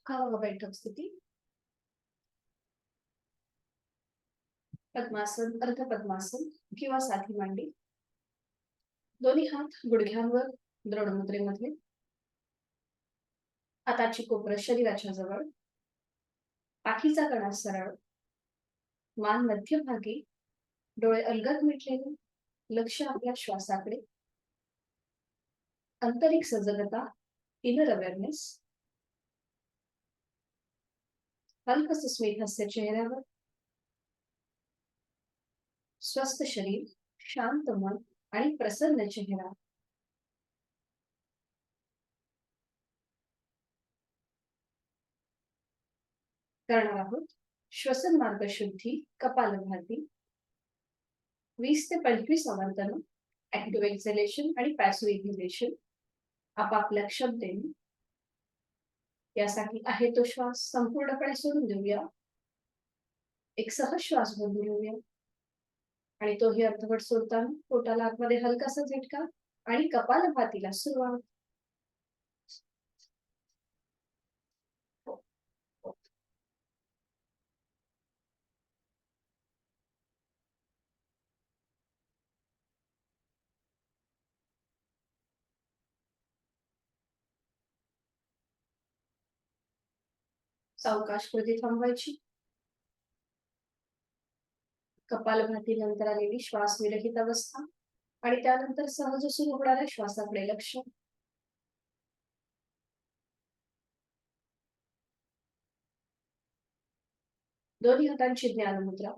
बैठक स्थिती. पद्मासन, अर्ध पद्मासन किंवा साधी मांडी. दोन्ही हात गुडघ्यांवर दृढ मुद्रेमध्ये. हाताची कोपरं शरीराच्या जवळ. पाठीचा कणा सरळ. मान मध्यभागी. डोळे अलगद मिटलेले. लक्ष आपल्या श्वासाकडे. आंतरिक सजगता, इनर अवेअरनेस. हलकस स्मित हास्य चेहऱ्यावर. स्वस्थ शरीर, शांत मन आणि प्रसन्न चेहरा. करणार आहोत श्वसन मार्ग शुद्धी, कपालभाती. 20 ते 25 आवर्तन. ऍक्टिव्ह एक्झलेशन आणि पॅसिव्ह इन्हेलेशन आपापल्या क्षमतेने. यासाठी आहे तो श्वास संपूर्णपणे सोडून देऊया. एक सहज श्वास भरून घेऊया आणि तोही अर्धवट सोडताना पोटाला आतमध्ये हलकासा झटका आणि कपालभातीला सुरुवात. सावकाश कृती थांबवायची. कपालभाती नंतर आलेली श्वास विरहित अवस्था आणि त्यानंतर सहज सुरू होणाऱ्या श्वासाकडे लक्ष. दोन्ही हातांची ज्ञान मुद्रा.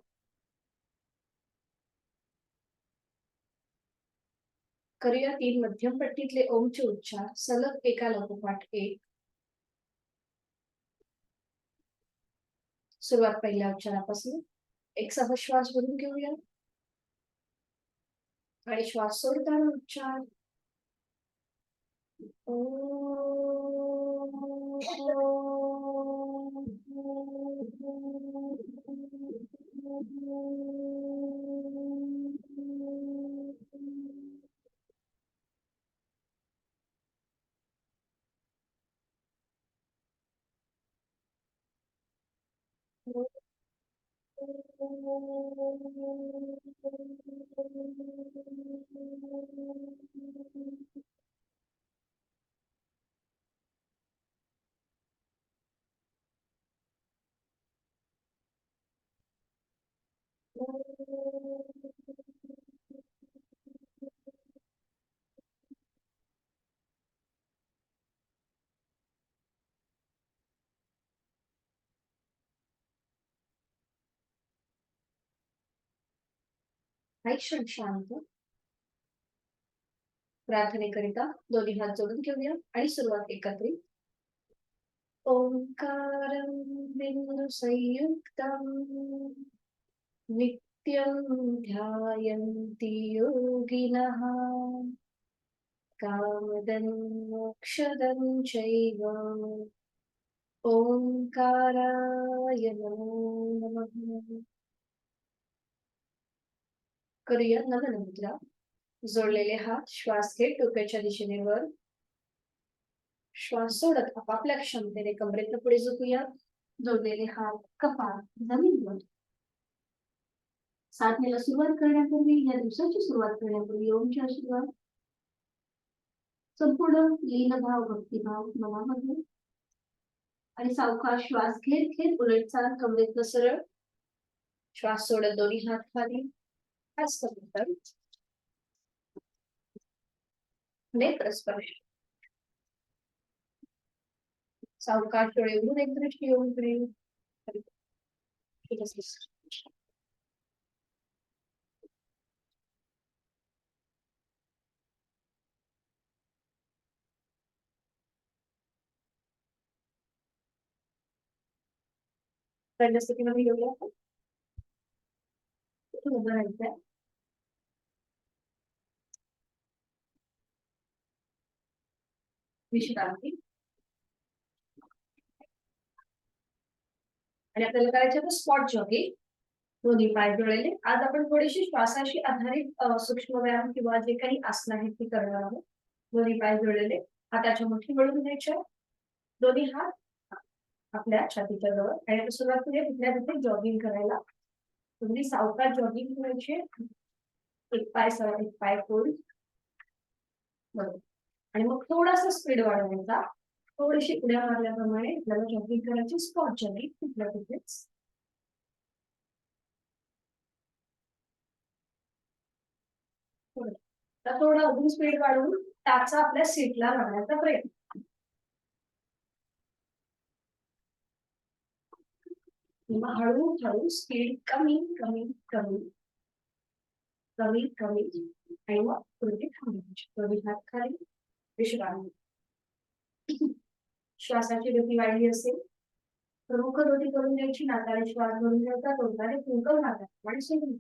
करूया 3 मध्यम पट्टीतले ओमचे उच्चार सलग एका लागोपाठ एक. सुरुवात पहिल्या उच्चारापासून. एक सहज श्वास भरून घेऊया आणि श्वास सोडताना उच्चार क्षण शांत. प्रार्थनेकरिता दोन्ही हात जोडून घेऊया आणि सुरुवात एकत्रित. ओंकारं बिंदु संयुक्तं नित्यं ध्यायन्ति योगिनः कामदं मोक्षदं चैव. ओंकाराय नमो नमः. करूया नमन मुद्रा. जोडलेले हात श्वास घेत डोक्याच्या दिशेने वर. श्वास सोडत आपापल्या क्षमतेने कमरेतनं पुढे झुकूया. जोडलेले हात कपाळ जमीनवर. साधनेला सुरुवात करण्यापूर्वी, या दिवसाची सुरुवात करण्यापूर्वी ओमचे आशीर्वाद. संपूर्ण लीनभाव, भक्तिभाव मनामध्ये. आणि सावकाश श्वास घेत घेत उलट चाल कमरेतनं सरळ. श्वास सोडत दोन्ही हात खाली. नेत्र स्पर्श. सावकाश डोळे उघडून एक दृष्टी येऊन पुढे. स्थितीमध्ये घेऊया. उभं राहायचंय. विश्रांती. आणि आपल्याला करायचं आहे स्पॉट जॉगिंग. दोन्ही पाय जोडलेले. आज आपण थोडीशी श्वासाशी आधारित सूक्ष्म व्यायाम किंवा जे काही आसन आहेत ती करणार आहोत. दोन्ही पाय जोडलेले. हाताच्या मुठी वळून घ्यायच्या. दोन्ही हात आपल्या छातीच्या जवळ आणि आता सुरुवात करूया तिथल्या तिथे जॉगिंग करायला. तुम्ही सावकाश जॉगिंग करायचे. एक पाय सरळ एक पाय फोल्ड. बरोबर. आणि मग थोडासा स्पीड वाढवायचा. थोडीशी उड्या मारल्याप्रमाणे आपल्याला जॉगिंग करायची. स्पॉट जॉगिंग तिथल्या तिथेच. तर थोडं अजून स्पीड वाढवून टाचा आपल्या सीटला लावण्याचा प्रयत्न. किंवा हळूहळू स्पीड कमी कमी कमी कमी कमी आणि मग पुढे थांबायची. दोन्ही हात खाली विश्रांती. श्वासाची गती वाढली असेल प्रमुख गती करून द्यायची. नाकाने श्वास भरून घ्यायचा. तोंडाने फुंकर मारायचा आणि सोडून.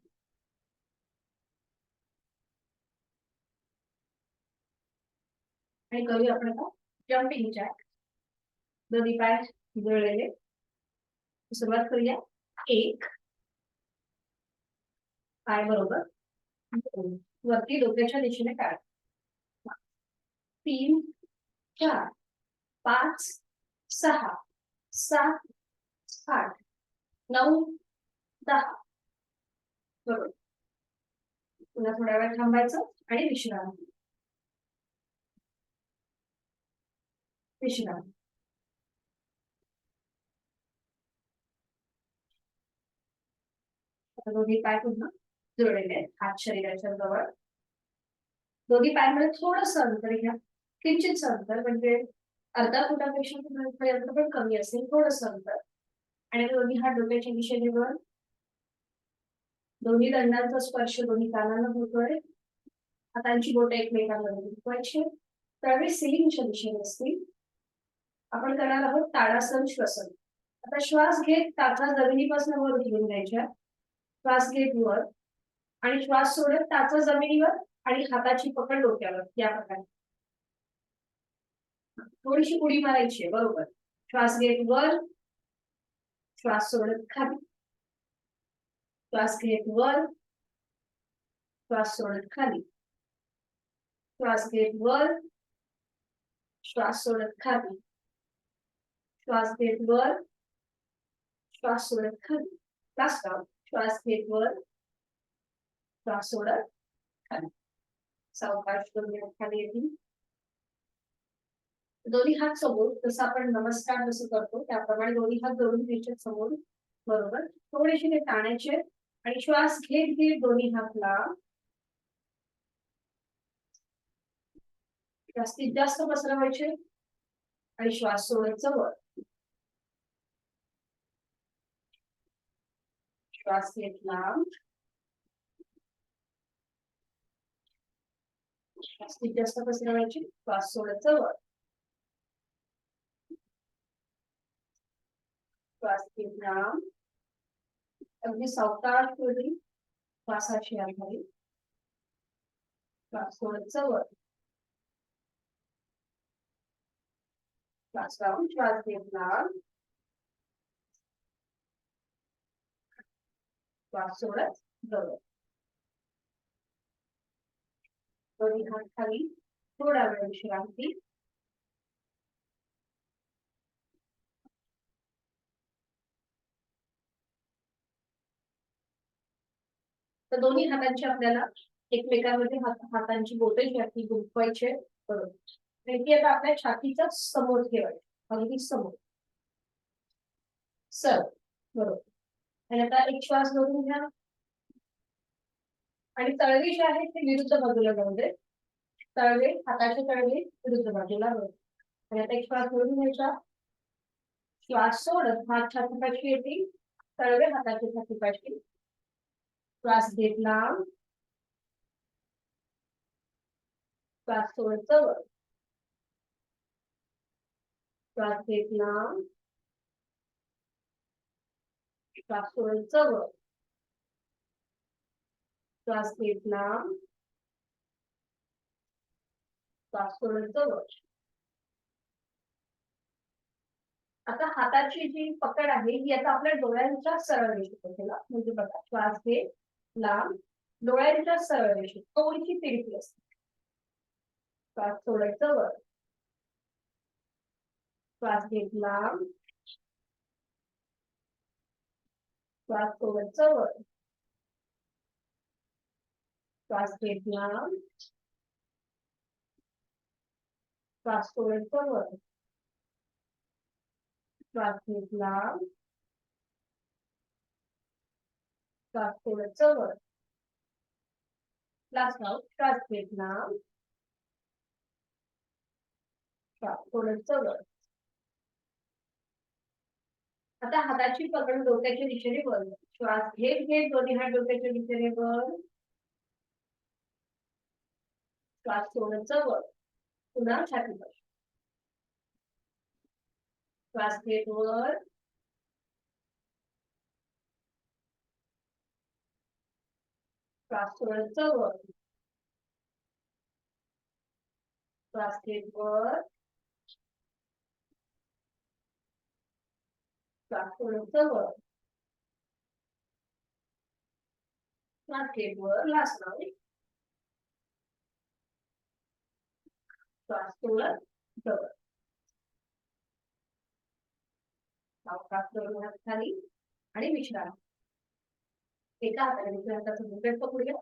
आणि करूया आपण आता जम्पिंग जॅक. दोन्ही पाय जुळलेले. सुरुवात करूया. एक पाय बरोबर वरती डोक्याच्या दिशेने काढ. 3 4 5 6 7 8 9 10. बरोबर. पुन्हा थोड्या वेळ थांबायचं आणि विश्रांती. विश्रांती. दोन्ही पाय पुन्हा जुळलेले आहेत. हात शरीराच्या जवळ. दोन्ही पायांमध्ये थोडंसं अंतर घ्या. किंचित अंतर म्हणजे अर्धा फुटापेक्षा पर्यंत पण कमी असेल. थोडंसं अंतर. आणि दोन्ही हात डोक्याच्या दिशेने वर. दोन्ही दंडांचा स्पर्श दोन्ही कानांना होतोय. हातांची बोटे एकमेकांमध्ये दुखवायची. तळवे सिलिंगच्या दिशेने असतील. आपण करणार आहोत ताडासन श्वसन. आता श्वास घेत टाचा जमिनीपासून वर घेऊन द्यायच्या. श्वास घेत वर आणि श्वास सोडत टाचा जमिनीवर आणि हाताची पकड डोक्यावर. या प्रकारे थोडीशी उडी मारायची आहे. बरोबर. श्वास घेत वर. श्वास सोडत खाली. श्वास घेत वर. श्वास सोडत खाली. श्वास घेत वर. श्वास सोडत खाली. श्वास घेत वर. श्वास सोडत खाली. Last round. श्वास घेत वर. श्वास सोडत खाली. सावकाश दोन्ही हात खाली येतील. दोन्ही हात समोर. जसं आपण नमस्कार जसं करतो त्याप्रमाणे दोन्ही हात जोडून घ्यायचे समोर. बरोबर. थोडेसे ते ताणायचे आणि श्वास घेत घेत दोन्ही हात लांब. जास्तीत जास्त पसरवायचे आणि श्वास सोडत वर. श्वास घेत लांब. जास्तीत जास्त पसरवायचे. श्वास सोडत वर. श्वास घेत लांब. अगदी सावकाश करून श्वासाची आघाडी. श्वास सोडत वर. श्वास लावून श्वास घेत लांब. श्वास सोडत जवळ. दोन्ही हात खाली. थोडा वेळ विश्रांती. तर दोन्ही हातांची आपल्याला एकमेकांमध्ये हातांची बोटे जी आहेत ती गुंफवायची. बरोबर. ती आता आपल्या छातीच्या समोर ठेवायची. अगदी समोर. सर. बरोबर. आणि आता एक श्वास भरून घ्या आणि तळवे जे आहेत ते विरुद्ध बाजूला जाऊ दे. तळवे हाताचे तळवे विरुद्ध बाजूला जाऊ. आणि आता एक श्वास भरून घ्यायचा. श्वास सोडत हात छातीपाशी येतील. तळवे हाताच्या छातीपाशी. श्वास घेत लांब. श्वास सोडत वर. श्वास घेत लांब. श्वास सोडत वर. श्वास घेत लांब. श्वास सोडत वर. आता हाताची जी पकड आहे ही आता आपल्या डोळ्यांच्या सरळ रेषेत असेल. म्हणजे बघा श्वास घेत लांब. डोळ्यांच्या सरळ रेषेत थोडीशी तिरकी असते. श्वास सोडायचा वर. श्वास घेत लांब. श्वास सोडत वर, श्वास घेतला, श्वास सोडत वर, श्वास घेतला, श्वास सोडत वर. Last round. श्वास घेतला, श्वास सोडत वर. आता हाताची पकड डोक्याच्या दिशेने वर. श्वास घेत घेत दोन्ही हात डोक्याच्या दिशेने वर, श्वास सोडत वर. पुन्हा छातीवर. श्वास घेत वर, श्वास सोडत वर, श्वास घेत वर, श्वास सोडत वर, श्वास घेत वर. Last round. श्वास सोडत वर. सावकाश दोन हात खाली आणि विश्राम. एका हाताने दुसऱ्या हाताचं मुठभेड पकडूया.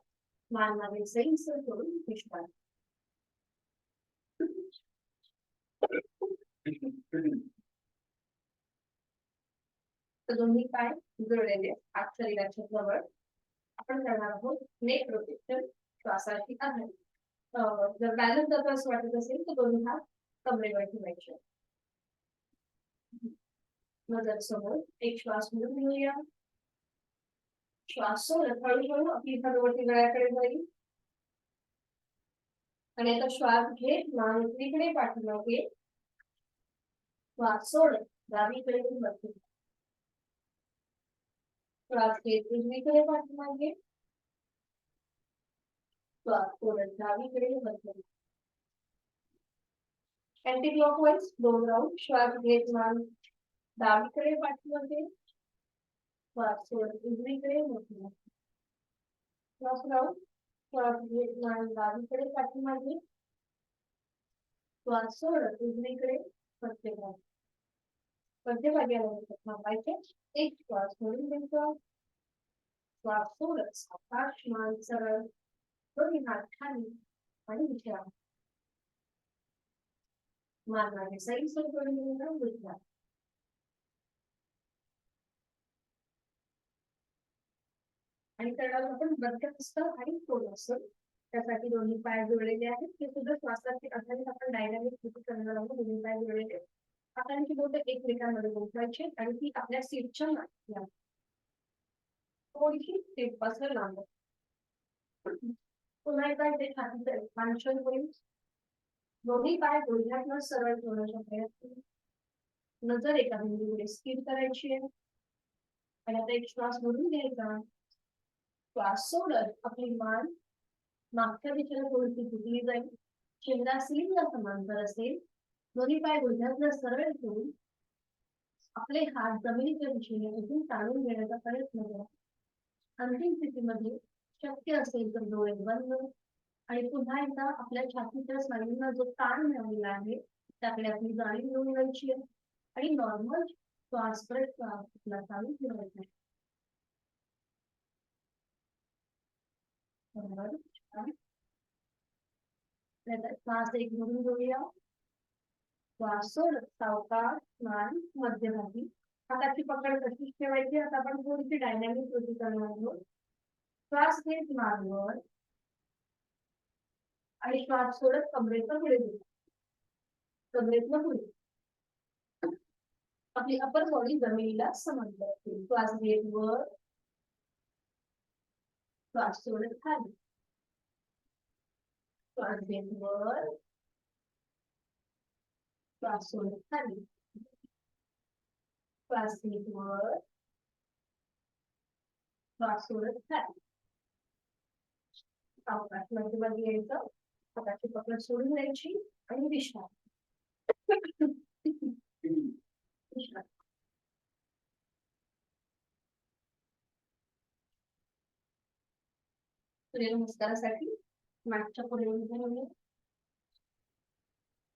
मान मागे सैल करून विश्राम. दोन्ही पाय जोडलेले, हात शरीराच्या जवळ. आपण करणार आहोत नेक रोटेशन श्वासाची आधारे. जर बॅलन्स जातो असं वाटत असेल तर दोन्ही हात कमरेवर ठेवायचे. नजर समोर. एक श्वास म्हणून घेऊया. श्वास सोडत हळूहळू आपली भगवती गळ्याकडे जाईल. आणि आता श्वास घेत मान उजवीकडे पाठीमागे, श्वास सोडत डावीकडे वरती. श्वास घेत उजवीकडे पाठीमागे, श्वास सोडत डावीकडे वरती. Anti clockwise 2 round. श्वास घेत मान डावीकडे पाठीमागे, श्वास सोडत उजवीकडे वरती. श्वास राउंड. श्वास घेत मान डावीकडे पाठीमागे, श्वास सोडत उजवीकडे वरती. मध्यभागी आल्यानंतर थांबायचे. एक श्वास म्हणून घ्यायचा. श्वास सोडत सावकाश मान सरळ, दोन्ही हात खाली आणि विश्राम. मान मागे सैल करून विश्राम. आणि त्याला आपण बद्धहस्त आणि कोलसर, त्यासाठी दोन्ही पाय जोडलेले आहेत. ते सुद्धा श्वासाचे आधारे आपण डायनामिक कृती करणार आहोत. दोन्ही पाय जोडलेले, हातांची बोटे एकमेकांमध्ये गुंफवायची आणि ती आपल्या सीटच्या मागे थोडीशी टेपासर लांब. पुन्हा एकदा इथे छातीचं एक्सपान्शन होईल. दोन्ही पाय गुडघ्यातनं सरळ ठेवण्याचा प्रयत्न. नजर एका बिंदूकडे स्थिर करायची आहे. आणि आता एक श्वास भरून घ्यायचा. श्वास सोडत आपली मान मागच्या दिशेला थोडीशी झुकली जाईल. चेहरा सिलिंगला समांतर असेल. दोन्ही पाय गुडघ्यातनं सरळ ठेवून आपले हात जमिनीच्या दिशेने उठून ताणून घेण्याचा प्रयत्न करा. अंतिम स्थितीमध्ये शक्य असेल तर डोळे बंद आणि पुन्हा एकदा आपल्या छातीच्या स्नायूंना जो ताण मिळालेला आहे त्याकडे आपली जाणीव घेऊन यायची आहे आणि नॉर्मल श्वास प्रश्वास आपला चालू ठेवायचा आहे. श्वास एक भरून घेऊया. श्वास सोडत सावकाश मान मध्यभागी. हाताची पकड तशीच ठेवायची. आता आपण थोडीशी डायनॅमिक कृती करणार आहोत. श्वास घेत मानवर आणि श्वास सोडत कमरेचं पुढे घेऊ. कमरेतनं पुढे. आपली अपर बॉडी जमिनीला समांतर असेल. श्वास घेत वर, श्वास सोडत खाली. श्वास घेत वर, श्वास सोडत खाली. श्वास घेत वर, श्वास सोडत खाली. सावकाश मध्यभागी यायचं. हाताची पकड सोडून द्यायची आणि विश्राम. विश्राम. सूर्यनमस्कारासाठी मागच्या पुढे उभे.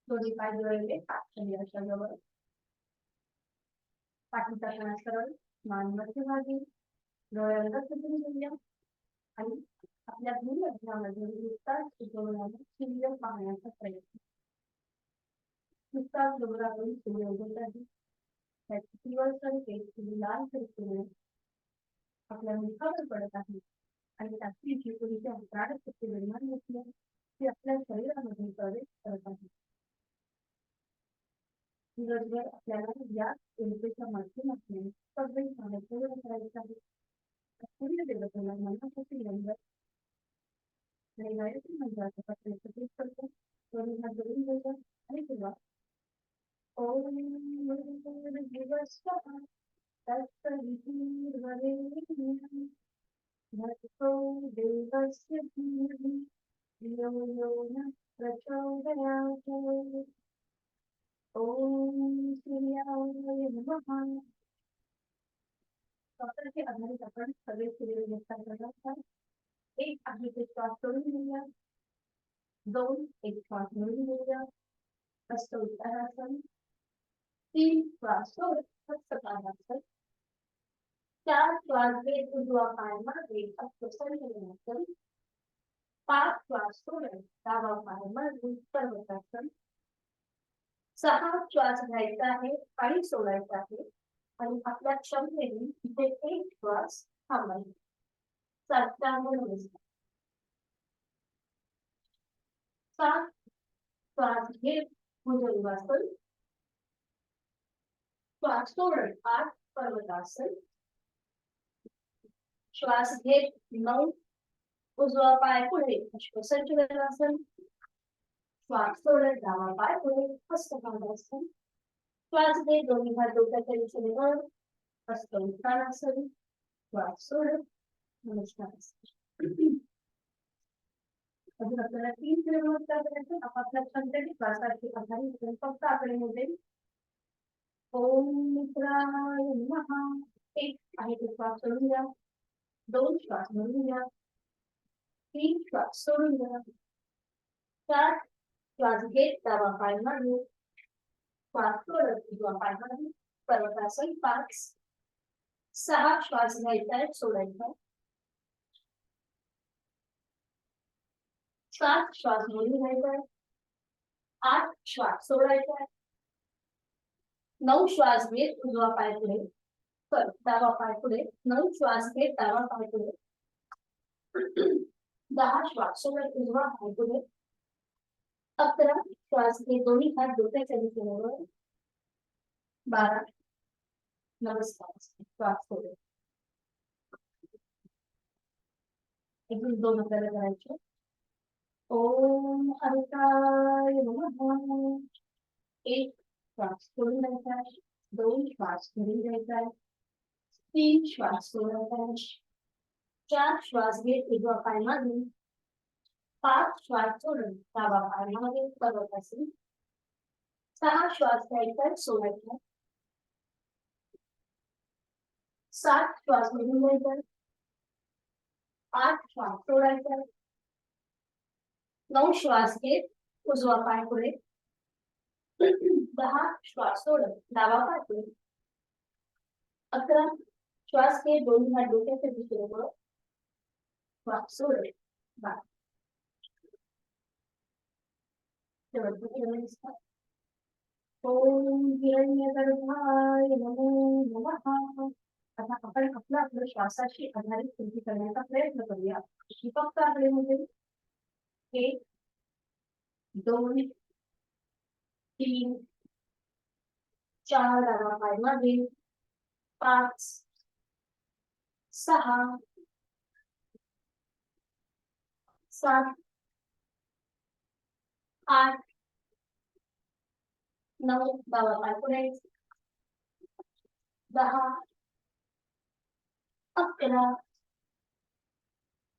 दोन्ही पाय जोडले, शरीराच्या जवळ. पाठीचा कणा सरळ, मान मध्यभागी. डोळ्याला सुटून घेऊया आणि आपल्या भूमध्यामध्ये नुकताच उगवणारा सूर्य पाहण्याचा प्रयत्न. नुकताच डोंगरावरून सूर्य उगवत आहे. त्याचे पिवळसर केस लाल फिरफिरून आपल्या मुखावर पडत आहे आणि त्याची जी ऊर्जा प्राणशक्ती निर्माण होते ती आपल्या शरीरामध्ये प्रवेश करत आहे. दिवसभर आपल्याला या ऊर्जेच्या माध्यमातून सगळे कामे पूर्ण करायचे आहे. सूर्य देवतेला मनापासून नंबर आणि गायत्री मंत्राचा पत्र एकत्रित करतो. दोन्ही हात जोडून घ्यायचा आणि सुरुवात. ओम दिवसः तत्सवितुर्वरेण्यं भर्गो देवस्य धीमहि धियो यो नः प्रचोदयात्. ओम सूर्याय नमः. स्वतःचे आधारित आपण सगळे सूर्य नमस्कार करतात. एक आहे ते श्वास सोडून घेऊया. दोन एक श्वास मिळून घेऊया. हस्त उत्तरासन. तीन श्वास सोडून हस्तपादासन. चार श्वास घेत उजवा पाय मागे हस्तसंचलनासन. पाच श्वास सोडून डावा पाय मागे पर्वतासन. सहा श्वास घ्यायचा आहे आणि सोडायचा आहे आणि आपल्या क्षमतेने इथे एक श्वास थांबायचा. सात श्वास घेत भुजंगासन. श्वास सोडून आठ पर्वतासन. श्वास घेत 9 उजवा पाय पुढे अश्वसंचलनासन. श्वास सोडून डावा पाय पुढे हस्तपादासन. श्वास घेत दोन्ही हात डोक्याच्या दिशेने वर हस्त उत्तानासन. श्वास सोडून नमस्कार. अजून आपल्याला 3 नमस्कार करायचे. आपापल्या क्षमतेने श्वासाची आधारित फक्त आकडे मोठे. ओम मित्राय नमः. एक आहे ते श्वास सोडून द्या. 2 श्वास भरून घ्या. 3 श्वास सोडून द्या. 4 श्वास घेत डावा पाय मागे. श्वास सोडत उजवा पाय मागे पर्वतासन. 5 6 श्वास घ्यायचा आहे सोडायचा. 7 श्वास भरून घ्यायचा आहे. 8 श्वास सोडायचा आहे. 9 श्वास घेत उजवा पाय पुढे डावा पाय पुढे. 9 श्वास घेत डावा पाय पुढे. 10 श्वास सोडत उजवा पाय पुढे. 11 श्वास घेत दोन्ही हात डोक्याच्या दिशेने वर. 12 नमस्कार. श्वास सोडत. एकूण 2 आपल्याला करायचे. ओम हरिताय नमः. एक श्वास सोडून घ्यायचा आहे. 2 श्वास भरून घ्यायचा आहे. 3 श्वास सोडायचा आहे. 4 श्वास घेत उजवा पाय मागे. 5 श्वास सोडून डावा पाय मागे पर्वतासन. 6 श्वास घ्यायचा सोडायचा. 7 श्वास भरून घ्यायचा. 8 श्वास सोडायचा. 9 श्वास घेत उजवा पाय पुढे. 10 श्वास सोडत डावा पाय पुढे. 11 श्वास घेत दोन्ही हात डोक्याच्या दिशेने वर. श्वास सोडत. 12 ओम हिरण्यगर्भाय नमो नमः. आता आपण आपल्या श्वासाशी आधारित कृती करण्याचा प्रयत्न करूया. फक्त आकडेमध्ये 1 2 3 4 डावा पाय मागे. 5 6 7 8 9 डावा पाय पुढे. 10 11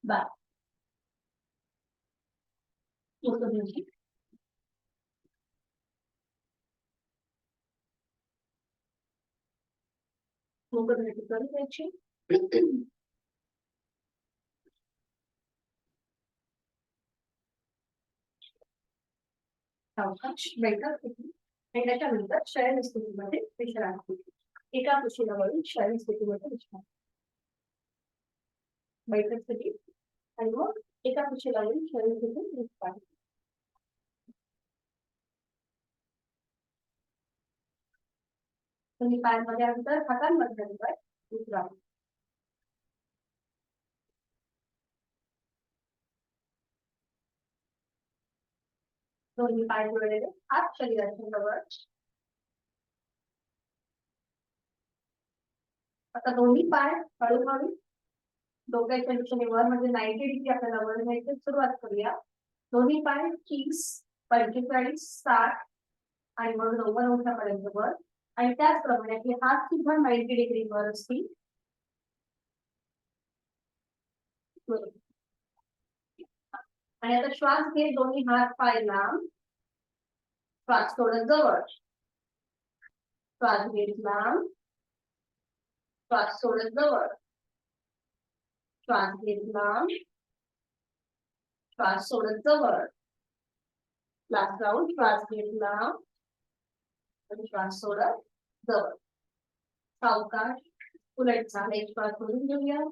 12 करून घ्यायची. सावकाश बैठक होती आणि त्याच्यानंतर शयन स्थितीमध्ये विश्रांती. एका कुशीला वळून शयन स्थितीमध्ये विश्रांती. बैठक आणि मग एका कुशीला लावून शरीर घेऊन पाणी. तुम्ही पायांमध्ये अंतर हातांमध्ये अंतर उतरा. दोन्ही पाय जोडलेले हात शरीराच्या जवळ. आता दोन्ही पाय हळूहळू डोक्याच्या दिशेने वर म्हणजे 90 डिग्री आपल्याला वर घ्यायची सुरुवात करूया. दोन्ही पाय 30, 45, 60 आणि मग 90 अंशापर्यंत वर. आणि त्याचप्रमाणे आपले हात सुद्धा 90 डिग्री वर असतील. आणि आता श्वास घे, दोन्ही हात पाय लांब, श्वास सोडत जवळ. श्वास घेत लांब, श्वास सोडत जवळ. श्वास घेत लांब, श्वास सोडत जवळ. Last round. श्वास घेत लांब आणि श्वास सोडत जवळ. सावकाश उलट चाल एक श्वास सोडून घेऊया.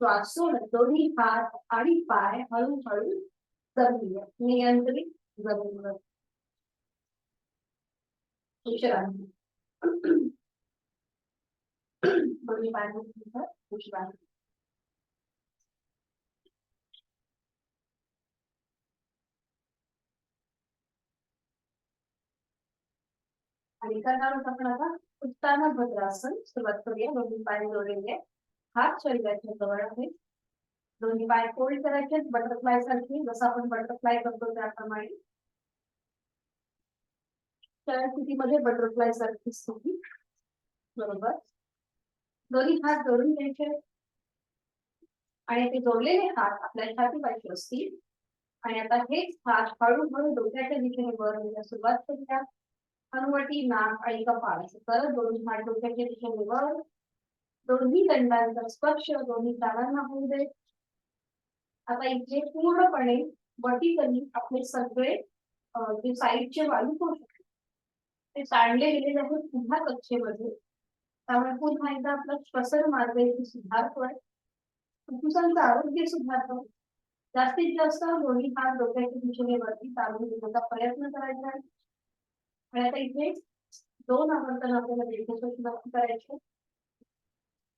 श्वास सोडत दोन्ही हात आणि पाय हळूहळू जमूया, नियंत्रित जमूया. विश्रांती. दोन्ही पाय विश्रांती. आणि करणार आपण आता उत्ताना भद्रासन सुरुवात करूया. दोन्ही पाय जोडलेले, हात शरीराच्या जवळ आहे. दोन्ही पाय फोल्ड करायचे बटरफ्लाय सारखी, जसं आपण बटरफ्लाय करतो त्याप्रमाणे. त्या स्थितीमध्ये बटरफ्लाय सारखी स्थिती. बरोबर. दोन्ही हात जोडून घ्यायचे आणि ते जोडलेले हात आपल्या छातीपाशी असतील. आणि आता हेच हात हळूहळू डोक्याच्या दिशेने वर नेण्यास सुरुवात करूया. हनुवटी, नाक आणि कपाळ करत दोन्ही हात डोक्याच्या दिशेने वर. दोन्ही दंडांचा स्पर्श दोन्ही कानांना होऊ दे. आता इथे पूर्णपणे वर्टिकली आपले सगळे जे साईडचे वायू पोषक ते ताणले गेलेले आहेत पुन्हा कक्षेमध्ये. त्यामुळे पुन्हा एकदा आपला श्वसन मार्ग इथे सुधारतोय, फुफ्फुसांचं आरोग्य सुधारतं. जास्तीत जास्त दोन्ही हात डोक्याच्या दिशेने वरती ताणून घेण्याचा प्रयत्न करायचा आहे. आणि आता इथे 2 आवर्तन आपल्याला दीर्घश्वास करायचे.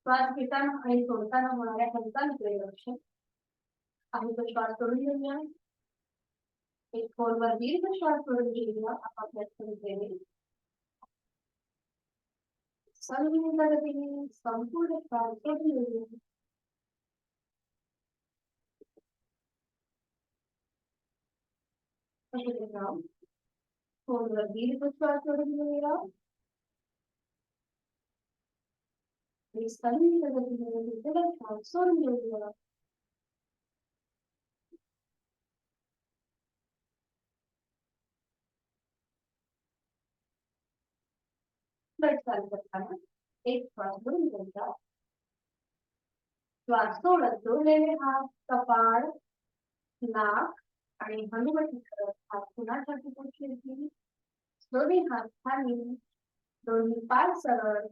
श्वास घेताना आणि सोडताना होणाऱ्या हालचालीकडे लक्ष. आणि तो श्वास सोडून घेऊया. एक खोलवर दीर्घ श्वास सोडून घेऊया आपापल्या क्षमतेने. संपूर्ण श्वास सोडून घेऊया. खोलवर दीर्घ श्वास सोडून घेऊया. श्वास सोडून घेऊया. करताना एक श्वास सोडून घ्यायचा. श्वास सोडत जोडलेले हात कपाळ, नाक आणि हनुवटी करत हात पुन्हा छातीपाशी येतील. दोन्ही हात खाली, दोन्ही पाय सरळ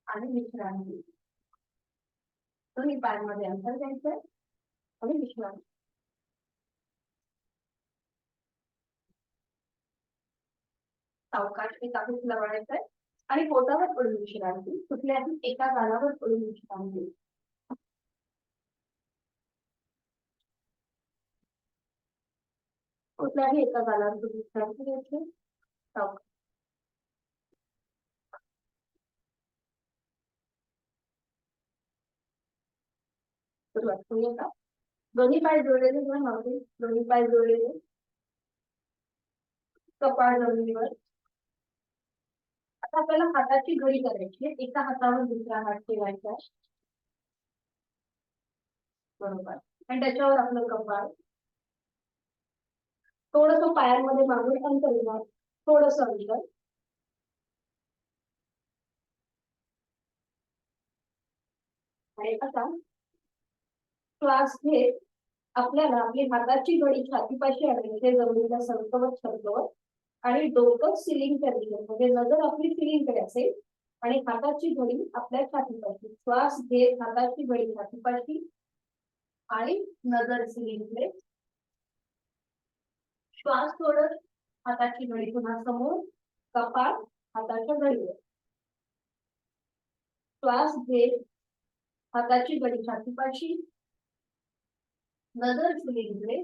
आणि विश्रांती. दोन्ही पायांमध्ये अंतर द्यायचं आणि विश्रांती. सावकाश एका कुशीला वळायचंय आणि पोटावर पडून विश्रांती. कुठल्याही एका गालावर पडून विश्रांती. कुठल्याही एका गालावर पडून विश्रांती घ्यायची. सावकाश. सुरुवात करूया का? दोन्ही पाय जोडलेले किंवा मागे दोन्ही पाय जोडलेले, कपाळ जमिनीवर. आता आपल्याला हाताची घडी करायची. एका हातावर दुसरा हात ठेवायचा. बरोबर. आणि त्याच्यावर आपलं कपाळ. थोडस पायांमध्ये मागून अंतर घ्या, थोडस अंतर. आणि आता श्वास घेत आपल्याला आपली हाताची घडी छातीपाशी आणली, ते जमिनीला सरकवत सरकवत आणि डोकं सिलिंगच्या दिशेने, म्हणजे नजर आपली सिलिंगकडे असेल आणि हाताची घडी आपल्या छातीपाशी. श्वास घेत हाताची घडी छातीपाशी आणि नजर सिलिंगकडे. श्वास सोडत हाताची घडी पुन्हा समोर, कपाळ हाताच्या घडीवर. श्वास घेत हाताची घडी छातीपाशी, नजर सिलिंगकडे.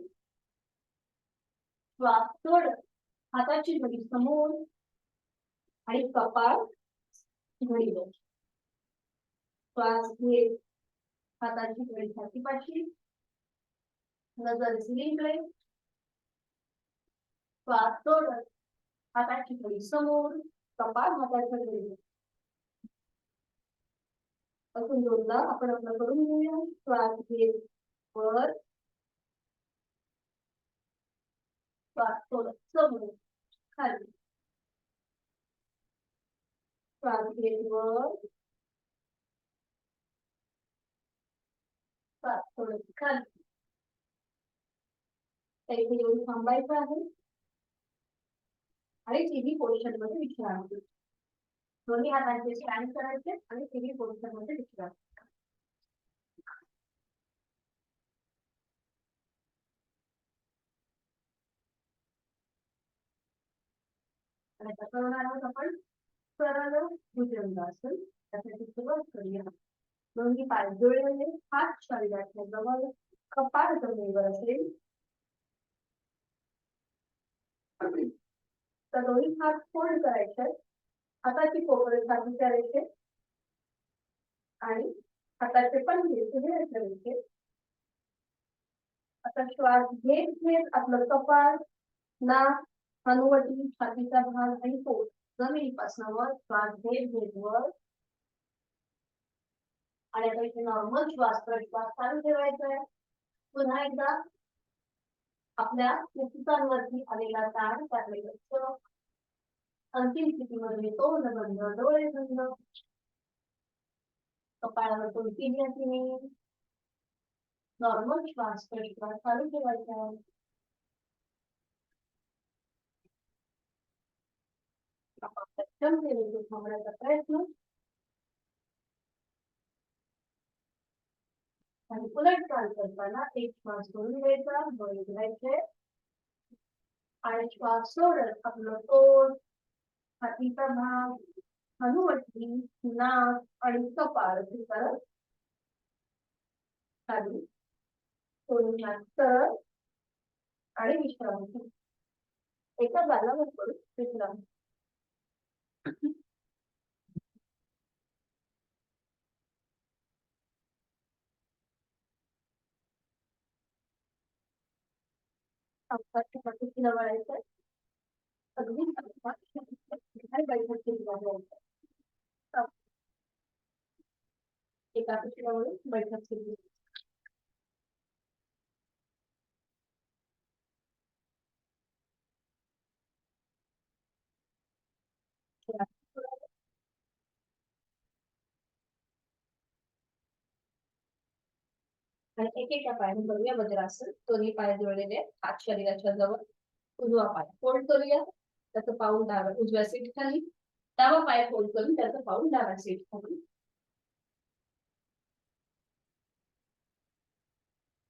श्वास सोडत हाताची घडी समोर आणि कपाळ घडीवर. श्वास घेत हाताची घडी छातीपाशी, नजर सिलिंगकडे. श्वास सोडत हाताची घडी समोर, कपाळ हाताच्या घडीवर. अजून दोनदा आपण आपलं करून घेऊया. श्वास घेत वर, श्वास सोडत समोर खाली. श्वास घेत वर, श्वास सोडत खाली. इथे येऊन थांबायचं आहे आणि तिन्ही पोझिशन मध्ये विश्रांती. दोन्ही हातांचे स्टँड करायचे आणि तिन्ही पोझिशन मध्ये विश्रांती. आणि आता करणार आहोत आपण सरळ भुजंगासन. त्यासाठी सुरुवात करूया. दोन्ही पाय जुळलेले, हात शरीराच्या जवळ, कपाळ जमिनीवर असेल. तर दोन्ही हात फोल्ड करायचे. हाताची कोपरे खाली करायचे आणि हाताचे पणजे उभे करायचे. आता श्वास घेत घेत आपलं कपाळ, नाक, हनुवटी, छातीचा भाग आणि पोट जमिनीपासून वर. श्वास घेत घेत वर आणि आता इथे नॉर्मल श्वास प्रश्वास चालू ठेवायचा आहे. पुन्हा एकदा आपल्या फुफ्फुसांवरती आलेला ताण त्याकडे लक्ष. अंतिम स्थितीमध्ये तोंड बंद, डोळे बंद, कपाळावर कोणती नाही. नॉर्मल श्वास प्रश्वास चालू ठेवायचा आहे. थांबण्याचा प्रयत्न आणि उलट चाल करताना एक श्वास सोडून द्यायचा, डोळे उघडायचे आणि श्वास सोडत आपलं तोंड, छातीचा भाग, हनुवटी, नाक आणि कपाळ करत खाली सरळ आणि विश्रांती. एका जागेवर करून विश्रांती. वळायचं अगदी एका पिशव्यावरून बैठक केली. आणि एकेका पायाने करूया वज्रासन. दोन्ही पाय जुळलेले, हात शरीराच्या जवळ, उजवा पाय फोल्ड करूया. त्याचं पाऊल डाव्या उजव्या सीट खाली, डावा पाय फोल्ड करून त्याचं पाऊल डाव्या सीट खाली.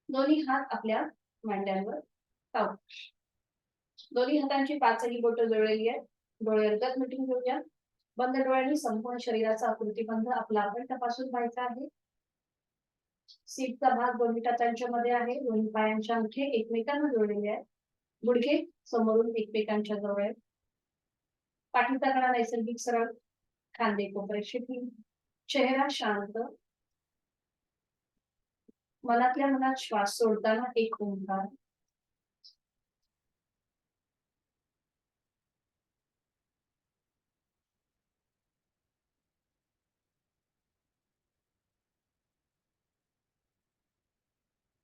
दोन्ही हात आपल्या मांड्यांवर टाकू. दोन्ही हातांची पाचही बोट जुळलेली आहेत. डोळे अर्धत मिटून घेऊया. बंद डोळ्यांनी संपूर्ण शरीराचा आकृतीबंध आपला आपण तपासून पाहायचा आहे. सीटचा भाग दोन्ही टाचांच्या मध्ये आहे. दोन्ही पायांच्या अंगठे एकमेकांना जोडलेले आहेत. गुडघे समोरून एकमेकांच्या जवळ आहेत. पाठीचा कणा नैसर्गिक सरळ, खांदे कोपरे शिथिल, चेहरा शांत. मनातल्या मनात श्वास सोडताना एक ओंकार.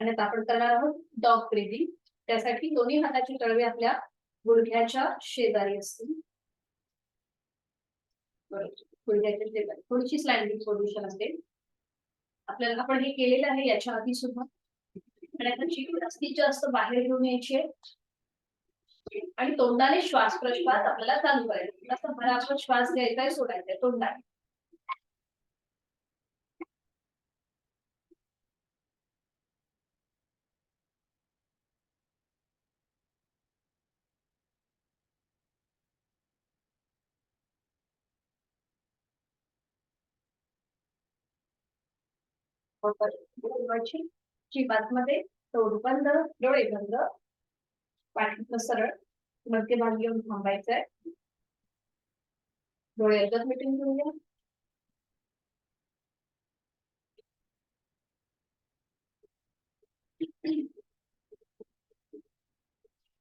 आणि आता आपण करणार आहोत डॉग ब्रीदिंग. त्यासाठी दोन्ही हाताची तळवे आपल्या गुडघ्याच्या शेजारी असतील. गुडघ्याच्या शेजारी थोडीशी स्लँडिंग पोझिशन असेल. आपल्याला आपण हे केलेलं आहे याच्या आधी सुद्धा. जास्तीत जास्त बाहेर घेऊन यायचे आणि तोंडाने श्वास प्रश्वास आपल्याला चालू करायचा. आपण श्वास घ्यायचा सोडायचा तोंडाने. आतमध्ये तोंड बंद, डोळे बंद, पाठीतलं सरळ मध्यभागी येऊन थांबायचंय. डोळे एकच मिटून घेऊया.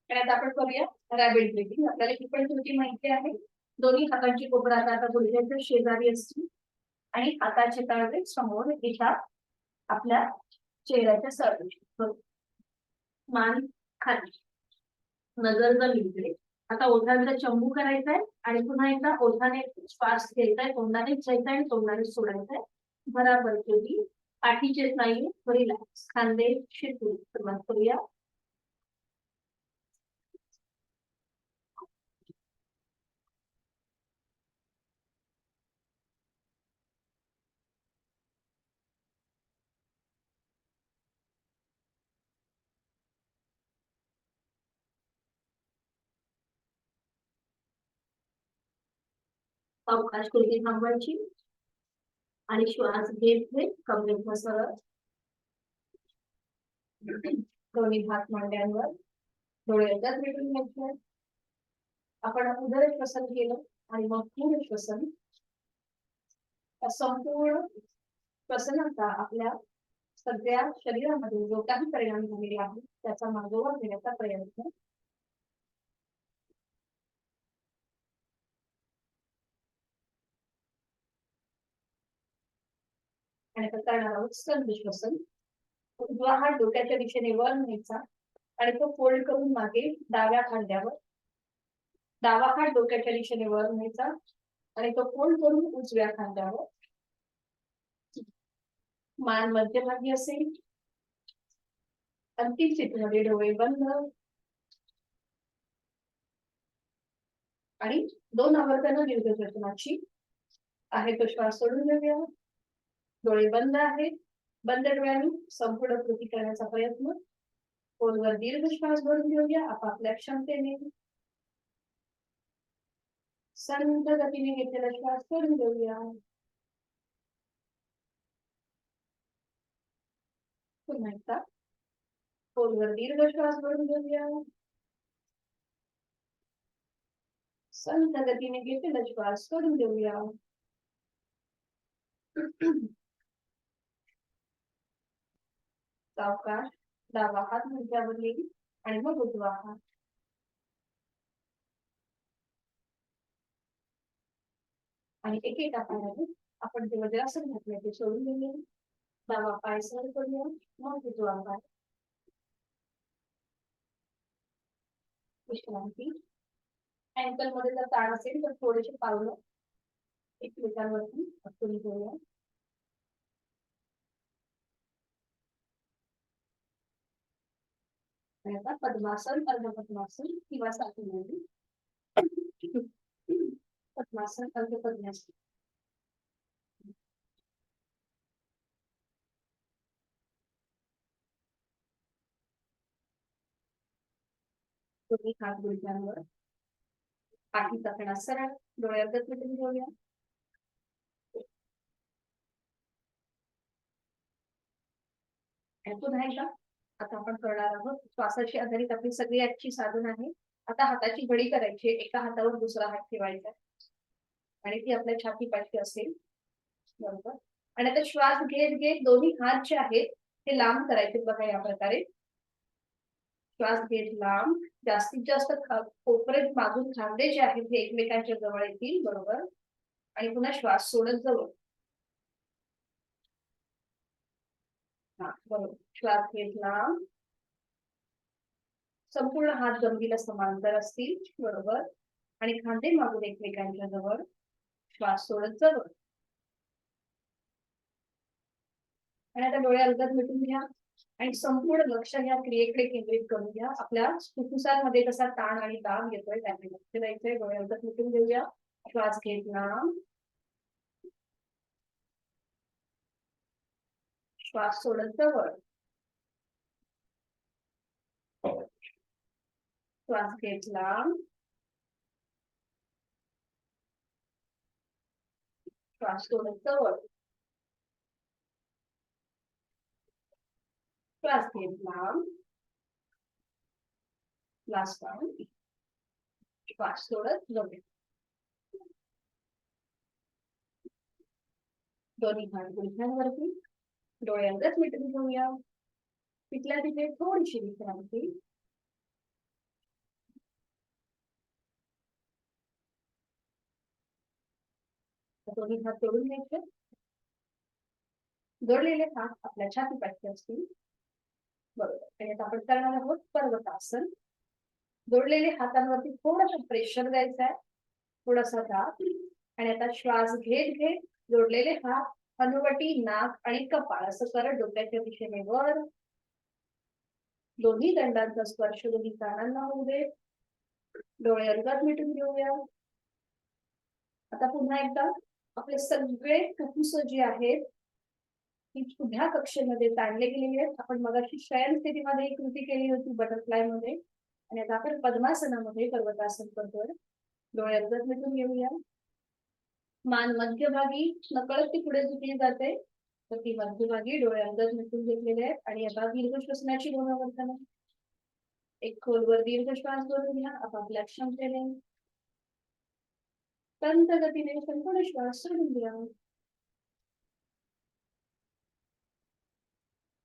आणि आता आपण करूया रॅबिट ब्रीथिंग. आपल्याला ही पण कृती माहिती आहे. दोन्ही हातांची कोपरा आता गुडघ्याच्या शेजारी असतील आणि हाताचे तळवे समोर एका आपल्या चेहऱ्याच्या सरळ, मान खाली, नजर जमिनीकडे. आता ओठांचा चंबू करायचा आहे आणि पुन्हा एकदा ओठाने श्वास घ्यायचाय, तोंडाने घ्यायचाय आणि तोंडाने सोडायचाय. बराबर केली. पाठीचे स्नायू रिलॅक्स, खांदे शिकून सुरुवात करूया. अवकाश कृती थांबवायची आणि श्वास घेत घेत कमरेचा सरळ, दोन्ही हात मांड्यांवर, डोळे एकदाच मिटून घ्यायचे. आपण उदर श्वसन केलं आणि मग पूर्ण श्वसन. संपूर्ण श्वसनाचा आपल्या सगळ्या शरीरामध्ये जो काही परिणाम झालेला आहे त्याचा मागोवा घेण्याचा प्रयत्न. आणि आता करणार आहोत स्कंद श्वसन. उजवा हात डोक्याच्या दिशेने वर न्यायचा आणि तो फोल्ड करून मागे डाव्या खांद्यावर, डावा हात डोक्याच्या दिशेने वर न्यायचा आणि तो फोल्ड करून उजव्या खांद्यावर. मान मध्यभागी असेल. अंतिम स्थितीमध्ये डोळे बंद आणि 2 आवर्तनं दीर्घ श्वसनाची आहे. तो श्वास सोडून घेऊया. डोळे बंद आहेत. बंद डोळ्यांनी संपूर्ण कृती करण्याचा प्रयत्न. खोलवर दीर्घ श्वास भरून घेऊया आपापल्या क्षमतेने. संत गतीने घेतलेला श्वास सोडून घेऊया. पुन्हा एकदा खोलवर दीर्घ श्वास भरून घेऊया. संत गतीने घेतलेला श्वास सोडून घेऊया. सावकाश डावा हात मुंड्यावर येईल आणि मग उजवा हात. आणि एकेका पायाने आपण जे वज्रासन घातले ते सोडून घेऊया. डावा पाय सरळ करूया, मग उजवा पाय. विश्रांती. अँकल मध्ये जर ताण असेल तर थोडेसे पावलं एकमेकांवरती आपण घेऊया. आता पद्मासन, अर्ध पद्मासन किंवा साथीमध्ये. पद्मासन, अर्ध पद्मासन. दोन्ही हात गुडघ्यांवर, पाठीचा कणा सरळ, डोळे अर्धत मिटून घेऊया. पुन्हा एकदा आता आपण करणार आहोत श्वासाची आधारित आपली सगळी आजची साधन आहे. आता हाताची घडी करायची, एका हातावर दुसरा हात ठेवायचा आणि ती आपल्या छातीपाशी असेल. बरोबर. आणि आता श्वास घेत घेत दोन्ही हात जे आहेत ते लांब करायचे बघा या प्रकारे. श्वास घेत लांब, जास्तीत जास्त कोपरे मागून खांदे जे आहेत ते एकमेकांच्या जवळ येतील. बरोबर. आणि पुन्हा श्वास सोडत जवळ. बरोबर. श्वास घेत लांब, संपूर्ण हात जमिनीला समांतर असतील. बरोबर. आणि खांदे मागून एकमेकांच्या जवळ. श्वास सोडत जवळ. आणि आता डोळे अलगद मिटून घ्या आणि संपूर्ण लक्ष या क्रियेकडे केंद्रित करून घ्या. आपल्या फुफ्फुसांमध्ये कसा ताण आणि दाब येतोय त्याकडे लक्ष द्यायचंय. डोळे अलगद मिटून घेऊया. श्वास घेत लांब, श्वास सोडत जवळ. श्वास घेत लांब, श्वास सोडत जवळ. श्वास घेतला, लास्ट राऊंड, श्वास सोडत जाऊया. दोन्ही हात गुडघ्यांवरती, डोळे अंगच मिटून घेऊया. तिथल्या तिथे थोडीशी विश्रांती. दोन्ही हात जोडून घ्यायचे. जोडलेले हात आपल्या छातीपाशी असतील. बरोबर. आणि आता आपण करणार आहोत पर्वतासन. जोडलेले हातांवरती थोडंसं प्रेशर द्यायचं आहे, थोडासा दाब. आणि आता श्वास घेत घेत जोडलेले हात हनुवटी, नाक आणि कपाळ असं करत डोक्याच्या दिशेने वर. दोन्ही दंडांचा स्पर्श दोन्ही कानांना होऊ दे. डोळे अलगद मिटून घेऊया. आता पुन्हा एकदा आपले सगळे फुफ्फुस जी आहेत ती उभ्या कक्षेमध्ये ताणले गेलेली आहेत. आपण मगाशी शयन स्थितीमध्ये ही कृती केली होती बटरफ्लाय मध्ये. आणि आता आपण पद्मासनामध्ये पर्वतासन करतोय. डोळे अलगद मिटून घेऊया. मान मध्यभागी नकळत ती पुढे झुकली जाते, तर ती मध्यभागी डोळे अलगद मिटून घेतलेले आहेत. आणि आता दीर्घ श्वसनाची दोन वर्तन. एक खोलवर दीर्घ श्वास घेऊन घ्या आपापल्या क्षमतेने. संत गतीने संपूर्ण श्वास सोडून द्या.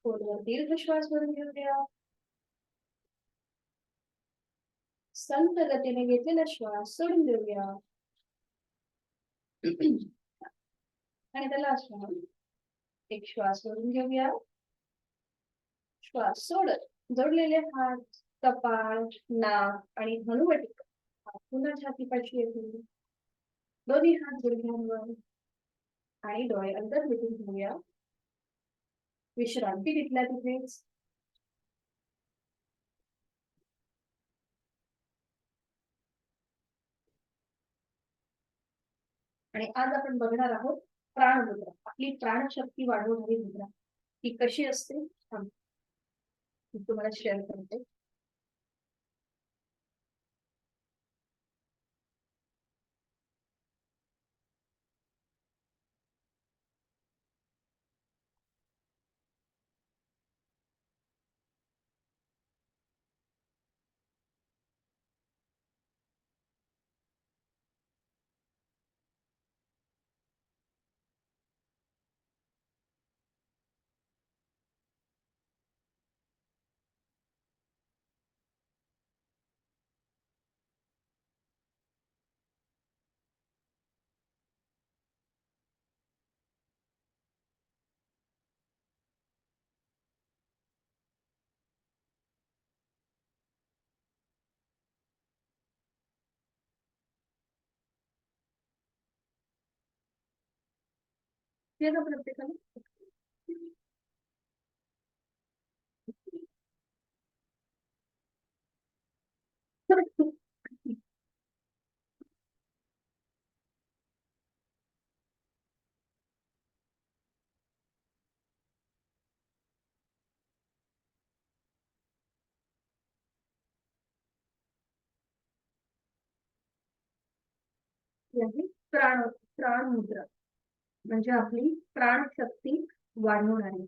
खोलवर दीर्घ श्वास भरून घेऊ द्या. संत गतीने घेतलेला श्वास सोडून देऊया. आणि त्याला असं एक श्वास भरून घेऊया. श्वास सोडत जोडलेले हात, कपाळ, नाक आणि हनुवटी पुन्हा छातीपाशी येतील. दोन्ही हात गुडघ्यांवर आणि डोळे अंतर मिटून घेऊया. विश्रांती तिथल्या तिथेच. आणि आज आपण बघणार आहोत प्राणमुद्रा. आपली प्राणशक्ती वाढवणारी मुद्रा ती कशी असते मी तुम्हाला शेअर करते. हे ना प्रत्येकाने प्राण प्राण मुद्रा म्हणजे आपली प्राणशक्ती वाढवणारी,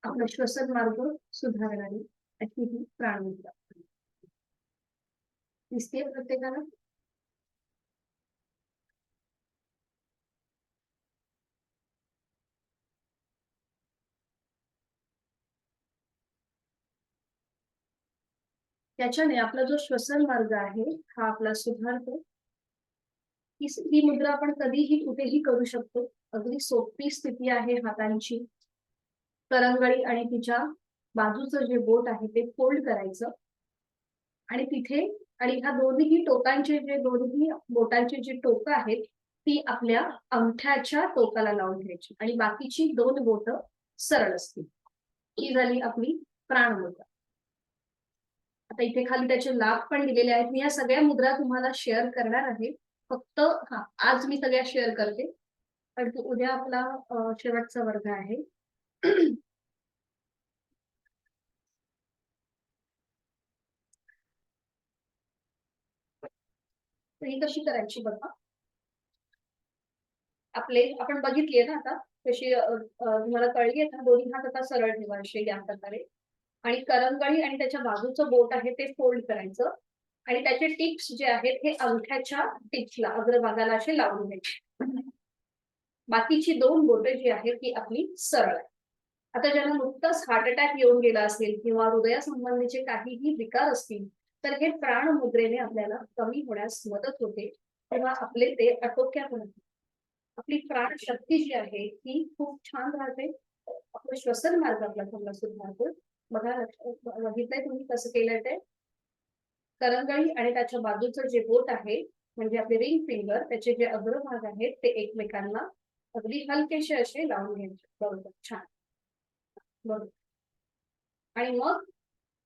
आपला श्वसन मार्ग सुधारणारी अशी ही प्राणमुद्रा दिसते प्रत्येकाला. त्याच्याने आपला जो श्वसन मार्ग आहे हा आपला सुधारतो. ही मुद्रा आपण कधीही कुठेही करू शकतो. अगदी सोपी स्थिती आहे हातांची. करंगळी आणि तिच्या बाजूचं जे बोट आहे ते फोल्ड करायचं. आणि तिथे आणि ह्या दोन्ही टोकांचे जे दोन्ही बोटांची जी टोकं आहेत ती आपल्या अंगठ्याच्या टोकाला लावून घ्यायची आणि बाकीची दोन बोट सरळ असतील. ही झाली आपली प्राणमुद्रा. आता इथे खाली त्याचे लाभ पण दिलेले आहेत. मी या सगळ्या मुद्रा तुम्हाला शेअर करणार आहे. फक्त आज मी सगळ्या शेअर करते कारण उद्या आपला शेवटचा वर्ग आहे. ही कशी करायची बघा. आपण बघितलीये ना आता कशी तुम्हाला कळली आहे ना? दोन्ही हात आता सरळ ठेवायचे या प्रकारे आणि करंगळी आणि त्याच्या बाजूचं बोट आहे ते फोल्ड करायचं आणि त्याचे टिप्स जे आहेत हे अंगठ्याच्या टिप्सला अग्रभागाला असे लावून घ्यायचे. बाकीची 2 बोटं जी आहेत ती आपली सरळ आहे. आता ज्यांना नुकताच हार्ट अटॅक येऊन गेला असेल किंवा हृदयासंबंधीचे काहीही विकार असतील तर हे प्राण मुद्रेने आपल्याला कमी होण्यास मदत होते तेव्हा आपले ते आटोक्यात राहते. आपली प्राण शक्ती जी आहे ती खूप छान राहते. आपलं श्वसन मार्ग आपला चांगला सुधारतो. बघा बघितलंय तुम्ही कसं केलंय ते? करंगळी आणि त्याच्या बाजूचं जे बोट आहे म्हणजे आपले रिंग फिंगर त्याचे जे अग्रभाग आहेत ते एकमेकांना अगदी हलकेसे असे लावून घ्यायचे. बरोबर, छान. बरोबर. आणि मग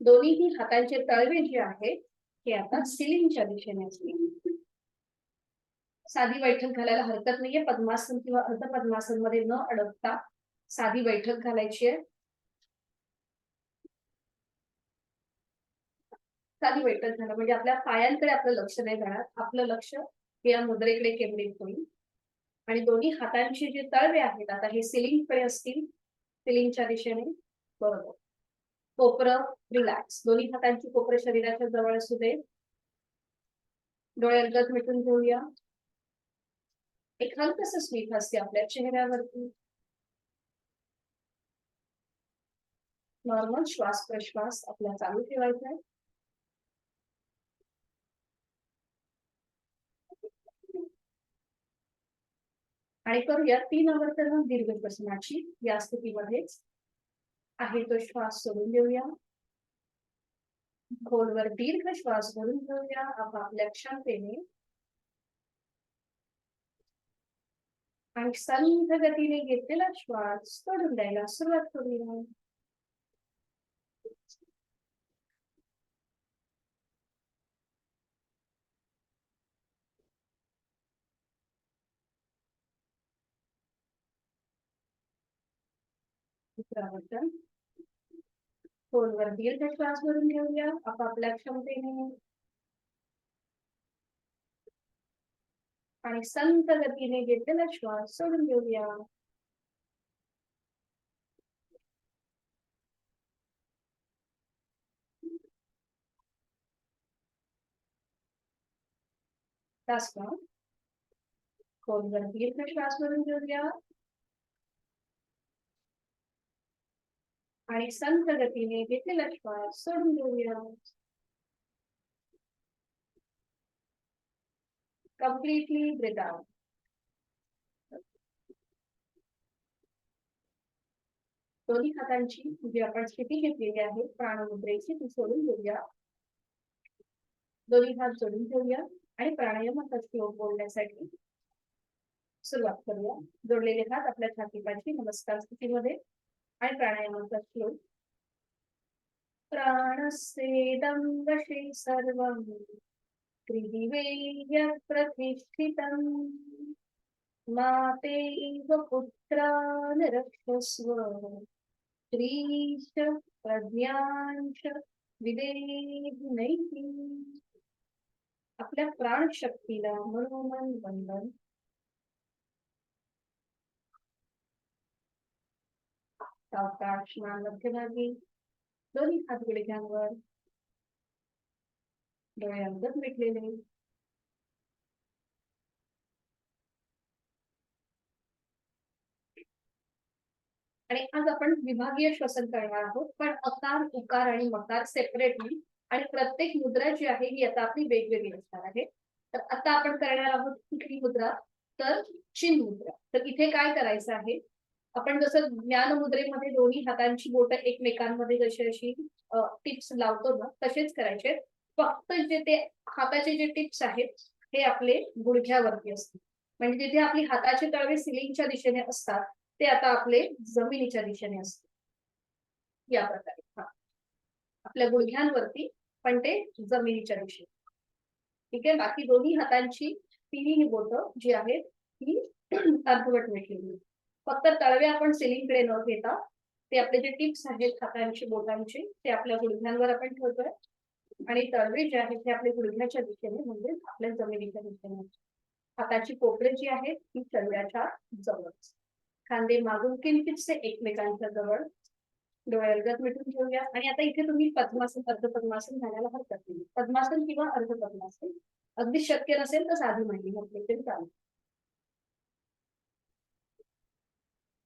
दोन्हीही हातांचे तळवे जे आहेत ते आता सिलिंगच्या दिशेने असतील. साधी बैठक घालायला हरकत नाहीये. पद्मासन किंवा अर्ध पद्मासन मध्ये न अडकता साधी बैठक घालायची आहे. साधी बैठक झालं म्हणजे आपल्या पायांकडे आपलं लक्ष नाही जाणार. आपलं लक्ष या मुद्रेकडे केंद्रित होईल आणि दोन्ही हातांची जे तळवे आहेत आता हे सिलिंगकडे असतील. सिलिंगच्या दिशेने. बरोबर. कोपरं रिलॅक्स. दोन्ही हातांची कोपरं शरीराच्या जवळ असू दे. डोळे अलगद मिटून घेऊया. एक हलकसं स्मित असते आपल्या चेहऱ्यावरती. नॉर्मल श्वास प्रश्वास आपला चालू ठेवायचा आहे. आणि करूया 3 आवर्तन दीर्घ श्वसनाची या स्थितीमध्येच आहे तो श्वास सोडून देऊया. खोलवर दीर्घ श्वास भरून घेऊया आपापल्या क्षमतेने आणि संथ गतीने घेतलेला श्वास सोडून द्यायला सुरुवात करूया. आवर्तन खोलवर दीर्घ श्वास भरून घेऊया आपापल्या क्षमतेने आणि संथ गतीने घेतलेला श्वास सोडून घेऊया. खोलवर दीर्घ श्वास भरून घेऊया आणि संथ गतीने घेतलेला श्वास सोडून घेऊया. Completely breathe out. दोन्ही हातांची जी आपण स्थिती घेतलेली आहे प्राणमुद्रेची ती सोडून घेऊया. दोन्ही हात जोडून ठेवूया आणि प्राणायामाचा श्लोक बोलण्यासाठी सुरुवात करूया. जोडलेले हात आपल्या छातीपाशी नमस्कार स्थितीमध्ये आणि प्राणायामाचा श्लोक. प्राणस्येदं वशे सर्वं त्रिदिवे प्रतिष्ठितं मातेव पुत्रान् रक्षस्व स्त्रीश्च प्रज्ञांच विदेहि नैति. आपल्या प्राण शक्तीला मनोमन वंदन. सावकाश मान मध्यभागी. दोन्ही हात गुडघ्यांवर. डोळे अलगद मिटलेले. आणि आज आपण विभागीय श्वसन करणार आहोत पण अकार उकार आणि मकार सेपरेटली आणि प्रत्येक मुद्रा जी आहे ही आता आपली वेगवेगळी असणार आहे. तर आता आपण करणार आहोत कुठली मुद्रा तर चिन्ह मुद्रा. तर इथे काय करायचं आहे आपण जसं ज्ञान मुद्रेमध्ये दोन्ही हातांची बोटं एकमेकांमध्ये जशी अशी टिप्स लावतो ना तसेच करायचे. फक्त जे ते हाताचे जे टिप्स आहेत हे आपले गुडघ्यावरती असतील. म्हणजे जिथे आपली हाताचे तळवे सिलिंगच्या दिशेने असतात ते आता आपले जमिनीच्या दिशेने असते या प्रकारे. आपल्या गुडघ्यांवरती पण ते जमिनीच्या दिशेने. ठीक आहे. बाकी दोन्ही हातांची तिन्ही बोटं जी आहेत ती अर्धवट मिटलेली. फक्त तळवे आपण सिलिंगकडे न घेता ते आपले जे टिप्स आहेत हातांची बोटांची ते आपल्या गुडघ्यांवर आपण ठेवतोय आणि तळवे जे आहेत ते आपल्या गुडघ्याच्या दिशेने म्हणजे आपल्या जमिनीच्या दिशेने. हाताची कोपरे जी आहेत ती तळव्याच्या जवळ. खांदे मागून किंचितसे एकमेकांच्या जवळ, डोळे अलगद मिटून ठेवूया. आणि आता इथे तुम्ही पद्मासन अर्ध पद्मासन घालायला हरकत नाही. पद्मासन किंवा अर्ध पद्मासन अगदी शक्य नसेल तर साधी मांडी घातली तरी चालेल.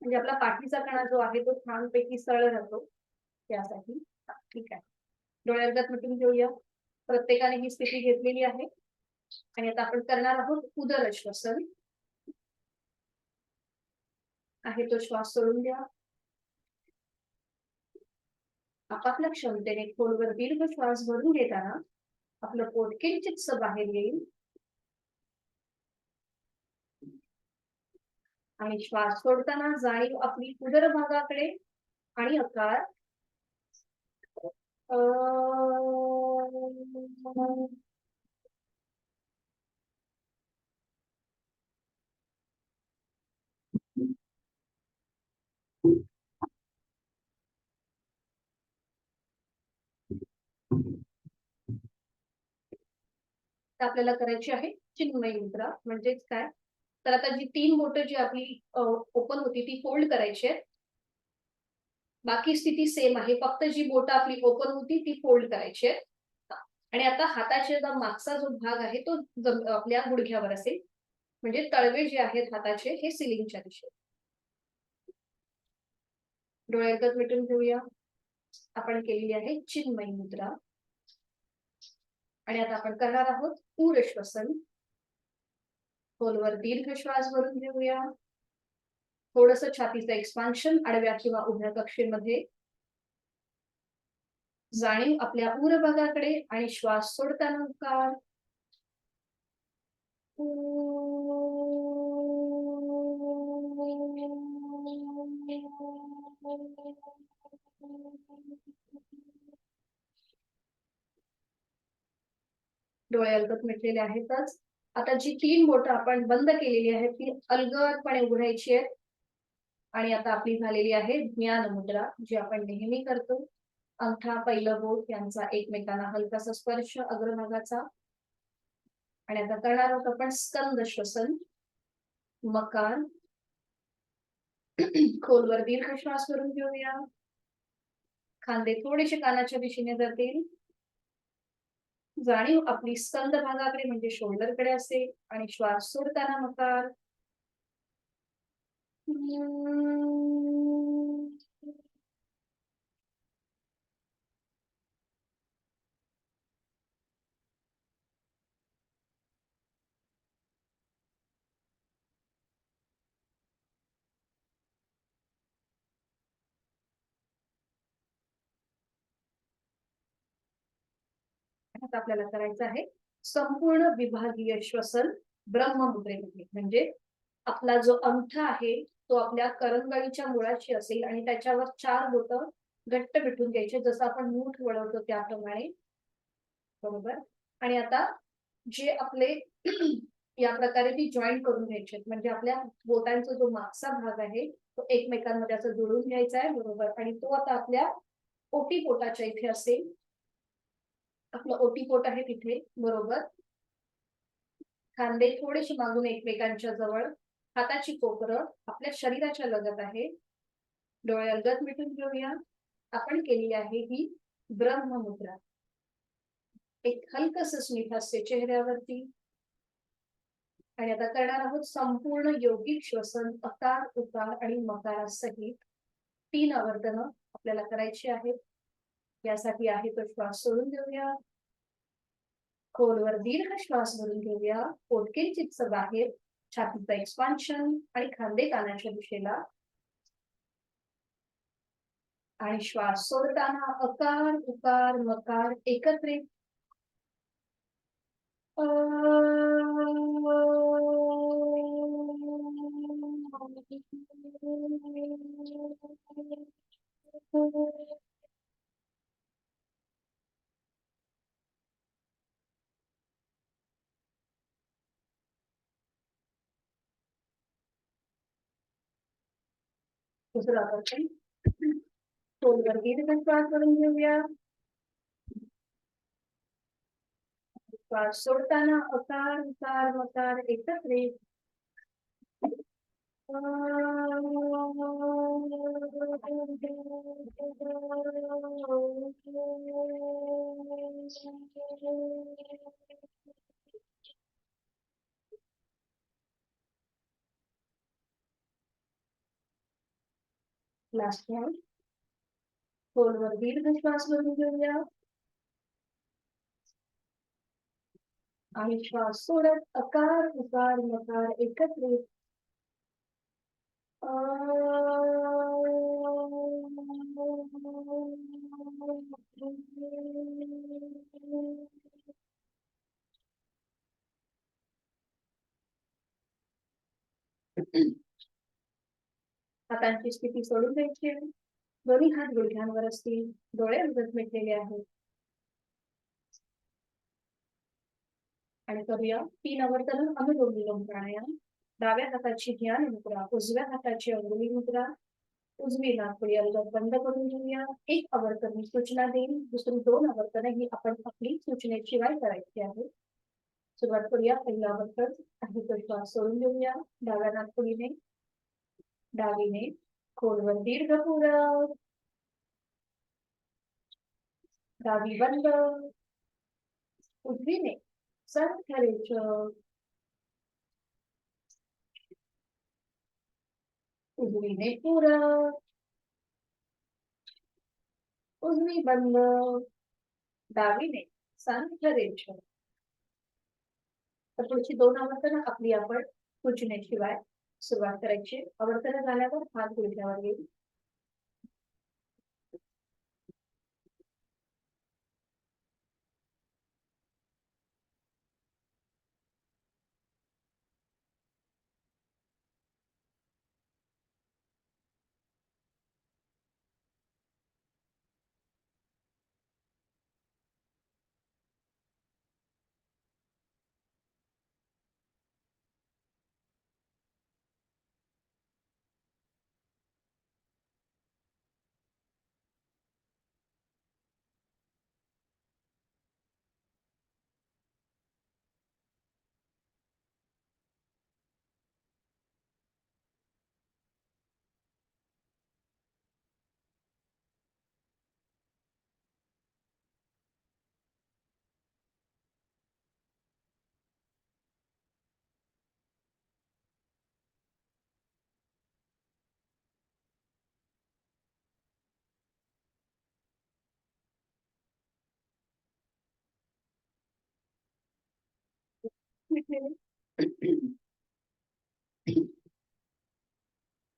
म्हणजे आपला पाठीचा कणा जो आहे तो छानपैकी सरळ राहतो त्यासाठी. ठीक आहे, डोळे अलगद मिटून ठेवूया. प्रत्येकाने ही स्थिती घेतलेली आहे आणि आता आपण करणार आहोत उदर श्वसन. आहे तो श्वास सोडून द्या. आपापल्या क्षमतेने खोलवर दीर्घ श्वास भरून घेताना आपलं पोट किंचितस बाहेर येईल आणि श्वास सोडताना जाणीव आपली उदर भागाकडे आणि आकार आपल्याला करायची आहे चिन्मयी मुद्रा. म्हणजेच काय, तर आता जी 3 बोटं जी आपली ओपन होती ती फोल्ड करायची आहे. बाकी स्थिती सेम आहे, फक्त जी बोटं आपली ओपन होती ती फोल्ड करायची आहे. आणि आता हाताचा मागचा जो भाग आहे तो आपल्या गुडघ्यावर असेल. म्हणजे तळवे जे आहेत हाताचे हे सिलिंगच्या दिशेने. डोळे अलगद मिटून ठेवूया. आपण केलेली आहे चिन्मयी मुद्रा. आणि आता आपण करणार आहोत पूर श्वसन. खोलवर दीर्घ श्वास भरून घेऊया. थोडस छातीचं एक्सपान्शन आडव्या किंवा उभ्या कक्षेमध्ये. जाणीव आपल्या उर भागाकडे आणि श्वास सोडताना उकार. डोळे अलगद मिटलेले आहेतच. आता जी 3 बोटं आपण बंद केलेली आहेत ती अलगदपणे उघडायची आहेत. आणि आता आपली झालेली आहे ज्ञान मुद्रा, जी आपण नेहमी करतो. अंगठा पहिलं बोट यांचा एकमेकांना हलकासा स्पर्श अग्रभागाचा. आणि आता करणार आहोत आपण स्कंद श्वसन. मकार. खोलवर दीर्घ श्वास भरून घेऊया. खांदे थोडेसे कानाच्या दिशेने जातील. जाणीव आपली स्कंद भागाकडे म्हणजे शोल्डरकडे असेल आणि श्वास सोडताना मकार. आता आपल्याला करायचं आहे संपूर्ण विभागीय श्वसन ब्रह्ममुद्रेमध्ये. म्हणजे आपला जो अंगठा आहे तो आपल्या करंगळीच्या मुळाशी असेल आणि त्याच्यावर 4 बोटं घट्ट मिटून घ्यायचे, जसं आपण मूठ वळवतो त्याप्रमाणे. बरोबर. आणि आता जे आपले या प्रकारे ती जॉईंट करून घ्यायचे, म्हणजे आपल्या बोटांचा जो मागचा भाग आहे तो एकमेकांमध्ये असं जोडून घ्यायचा आहे. बरोबर. आणि तो आता आपल्या ओटीपोटाच्या इथे असेल. आपलं ओटीपोट आहे तिथे. बरोबर. खांदे थोडेसे मागून एकमेकांच्या जवळ. हाताची कोपरं आपल्या शरीराच्या लगत आहे. डोळे अलगद मिटून घेऊया. आपण केली आहे ही ब्रह्ममुद्रा. एक हलकस स्मित हास्य चेहऱ्यावरती. आणि आता करणार आहोत संपूर्ण योगिक श्वसन अकार उकार आणि मकारासहित 3 आवर्तनं आपल्याला करायची आहेत. यासाठी आहे तो श्वास सोडून देऊया. खोलवर दीर्घ श्वास भरून घेऊया. पोट किंचितस बाहेर. छातीचं एक्सपान्शन आणि खांदे कानाच्या दिशेला. आणि श्वास सोडताना अकार उकार मकार एकत्रित. दुसरा आपण खोलवर दीर्घ श्वास भरून घेऊया. श्वास सोडताना अकार उकार मकार एकत्रित. Last round. खोलवर दीर्घ श्वास भरून घेऊया आणि श्वास सोडत अकार उकार मकार एकत्रित हातांची स्थिती सोडून द्यायची. दोन्ही हात गुडघ्यांवर असतील. डोळे उघड मिटलेले आहेत. आणि करूया 3 आवर्तन अनुलोम विलोम प्राणायाम. डाव्या हाताची ध्यान मुद्रा, उजव्या हाताची अंगुली मुद्रा, उजवी नाकपुडी अलगद बंद करून घेऊया. 1 आवर्तन मी सूचना देईन. दुसरी 2 आवर्तन ही आपण आपली सूचनेशिवाय करायची आहे. सुरुवात करूया. पहिला आवर्तन काही तो श्वास सोडून घेऊया डाव्या नाकपुडीने. डावीने खोलवर दीर्घ पूरक. डावी बंद. उजवीने सरळ रेषा. उजवीने पूरक. उजवी बंद. डावीने सांध्य रेषा. तर पुढची 2 आवर्तन आपली आपण सूचनेशिवाय सुरुवात करायची. आवर्तन झाल्यावर हात गुडघ्यावर घेऊ.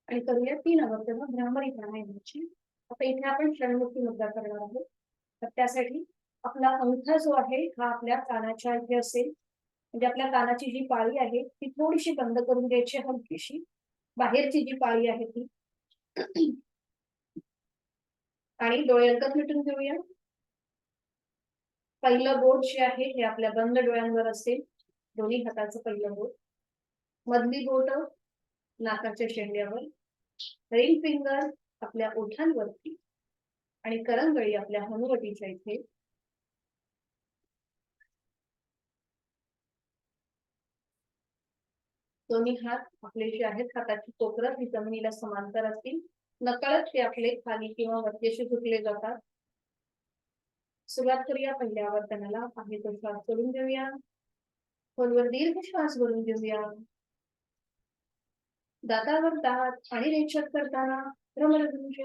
आणि करूया 3 आवर्तन भ्रामरी प्राणायामाची. आता इथे आपण षण्मुखी मुद्रा करणार आहोत. तर त्यासाठी आपला अंगठा जो आहे हा आपल्या कानाच्या इथे असेल. म्हणजे आपल्या कानाची जी पाळी आहे ती थोडीशी बंद करून द्यायची, हलकीशी. बाहेरची जी पाळी आहे ती. आणि डोळे अलगद मिटून घेऊया. पहिलं बोट जे आहे हे आपल्या बंद डोळ्यांवर असेल. दोन्ही हाताचं पहिलं बोट. मधली बोट नाकाच्या शेंड्यावर. रिंग फिंगर आपल्या ओठांवरती आणि करंगळी आपल्या हनुवटीच्या इथे. दोन्ही हात आपले जे आहेत हाताची कोपरं ही जमिनीला समांतर असतील. नकळत ते आपले खाली किंवा वरती असे झुकले जातात. सुरुवात करूया पहिल्या आवर्तनाला. आहे तो श्वास सोडून घेऊया. खोलवर दीर्घ श्वास भरून घेऊया. दातावर दात आणि रेचक करताना भ्रमरध्वज.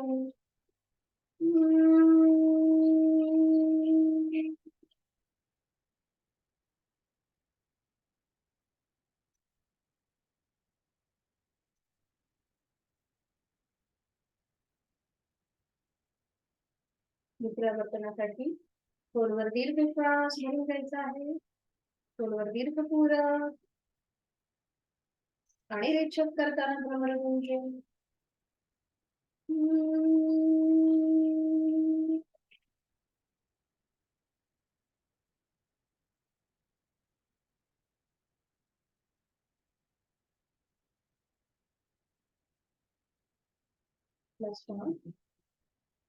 दुसऱ्या आवर्तनासाठी खोलवर दीर्घ श्वास भरून घ्यायचा आहे. खोलवर दीर्घ पूरक आणि रेचक करताना भ्रमरध्वज.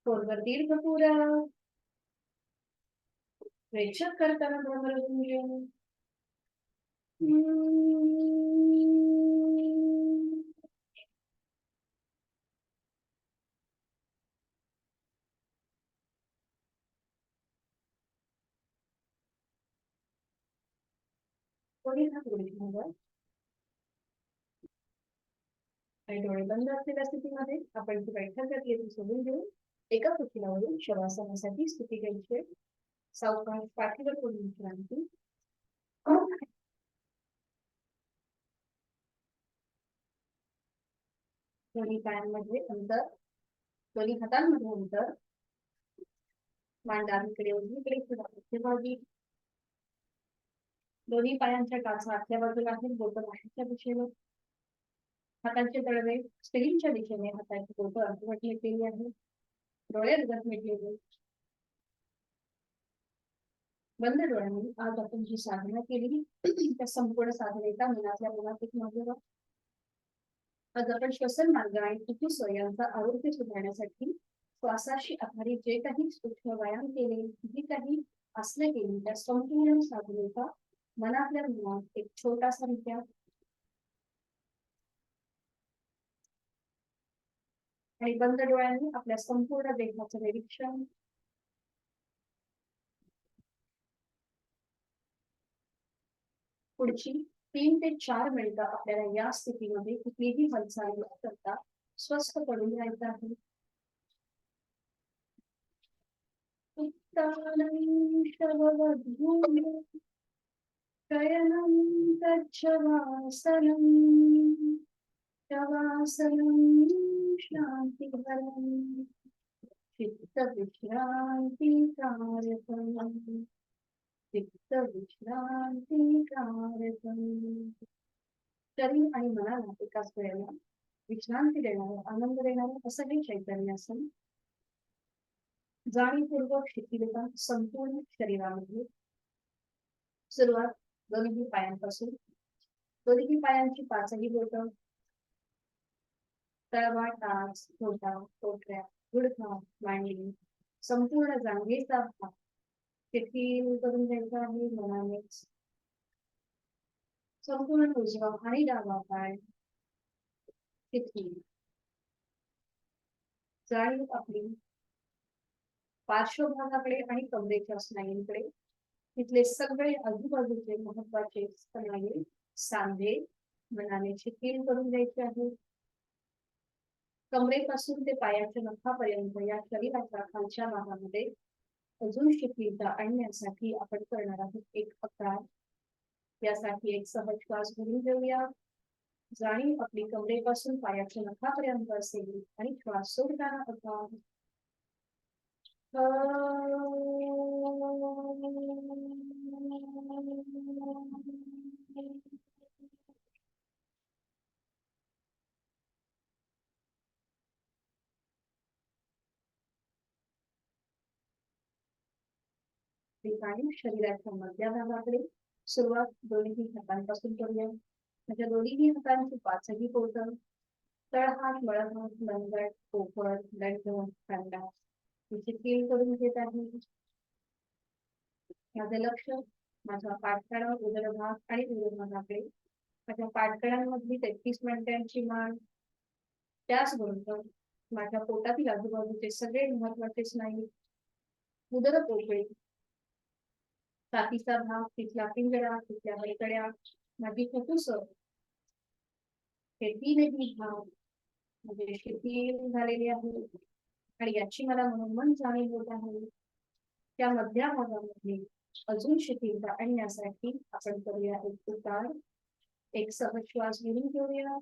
खोलवर दीर्घ पूरक रेचक करताना भ्रमरध्वज. कोणी हात उघडल्यावर आणि डोळे बंद असलेल्या स्थितीमध्ये आपण ती बैठक घेतली सोडून घेऊन एका कुशीलावरून शवासनासाठी स्थिती घ्यायची. सावकाश पाठीवर पडून विश्रांती. दोन्ही पायांमध्ये अंतर, दोन्ही हातांमध्ये अंतर, मान डावीकडे उजवीकडे मध्यभागी. दोन्ही पायांच्या टाचा आतल्या बाजूला आहेत, बोटं बाहेरच्या दिशेने. हातांचे तळवे स्क्रीनच्या दिशेने, हाताची बोटं अर्धवट मिटलेली आहे, डोळे अर्धवट मिटलेले. बंद डोळ्यांनी आज आपण जी साधना केली त्या संपूर्ण साधनेचा मनातल्या मनात एक मागेवा. आज आपण श्वसन मार्ग आणि फुफ्फुस यांचा आरोग्य सुधारण्यासाठी श्वासाशी आधारित जे काही सूक्ष्म व्यायाम केले, जी काही आसने केली, त्या संपूर्ण साधनेचा मनातल्या मनात एक छोटासा रित्या आणि बंद डोळ्यांनी आपल्या संपूर्ण देहाचं निरीक्षण. पुढची 3 ते 4 मिनिटं आपल्याला या स्थितीमध्ये कुठलीही हालचाल न करता स्वस्थ पडून राहायचं आहे. शयनं तच्छवासनं शवासनं शान्तिकरं चित्तविश्रान्तिकारकं चित्तविश्रान्तिकारकं. शरीर आणि मनाला एकाच वेळेला विश्रांती देणारं, आनंद देणारं असं हे चैतन्य आसन. जाणीवपूर्वक शिथिलता संपूर्ण शरीरामध्ये. सुरुवात दोन्ही पायांपासून. दोन्ही पायांची पाचही बोटं, तळवा, टाच, घोटा, पोटऱ्या, गुडघा, मांडी, संपूर्ण जांघेचा भाग शिथिल करून घ्यायचा आहे मनानेच. संपूर्ण उजवा आणि डावा पाय शिथिल. जाणीव आपली पार्श्वभागाकडे आणि कमरेच्या स्नायूंकडे. तिथले सगळे आजूबाजूचे महत्वाचे स्नायू सांधे मनाने शिथिल करून द्यायचे आहेत. कमरेपासून ते पायाच्या नखापर्यंत या शरीराच्या खालच्या भागामध्ये अजून शिथिलता आणण्यासाठी आपण करणार आहोत एक प्रकार. यासाठी एक सहज श्वास घेऊन घेऊया. जाणीव आपली कमरेपासून पायाच्या नखापर्यंत असेल आणि श्वास सोडताना असा शरीराच्या मध्य भागाकडे सुरुवात दोन्ही हातांपासून करूया. म्हणजे दोन्ही हातांची पाचही बोटं, तळहात, मळहात, मनगट, पोपट, दंड, खांदा शिथिल करून घेत आहे. माझं लक्ष माझ्या पाठकाळा, उदरभाग आणि उदरभागाकडे. माझ्या पाठकळांमधली 33 मिनिटांची मान, त्याचबरोबर माझ्या पोटातील आजूबाजूचे सगळे महत्वाचे स्नायू, उदर पोकळी, छातीचा भाग, तिथला पिंजरा, तिथल्या बळकड्या, माझी फुफ्फुस, हे तीनही भाग म्हणजे शिथिल झालेले आहेत आणि याची मला मनोमन जाणीव होत आहे. त्या मध्य भागामध्ये अजून शिथिलता आणण्यासाठी आपण करूया एक उतार. एक सहज श्वास घेऊन घेऊया.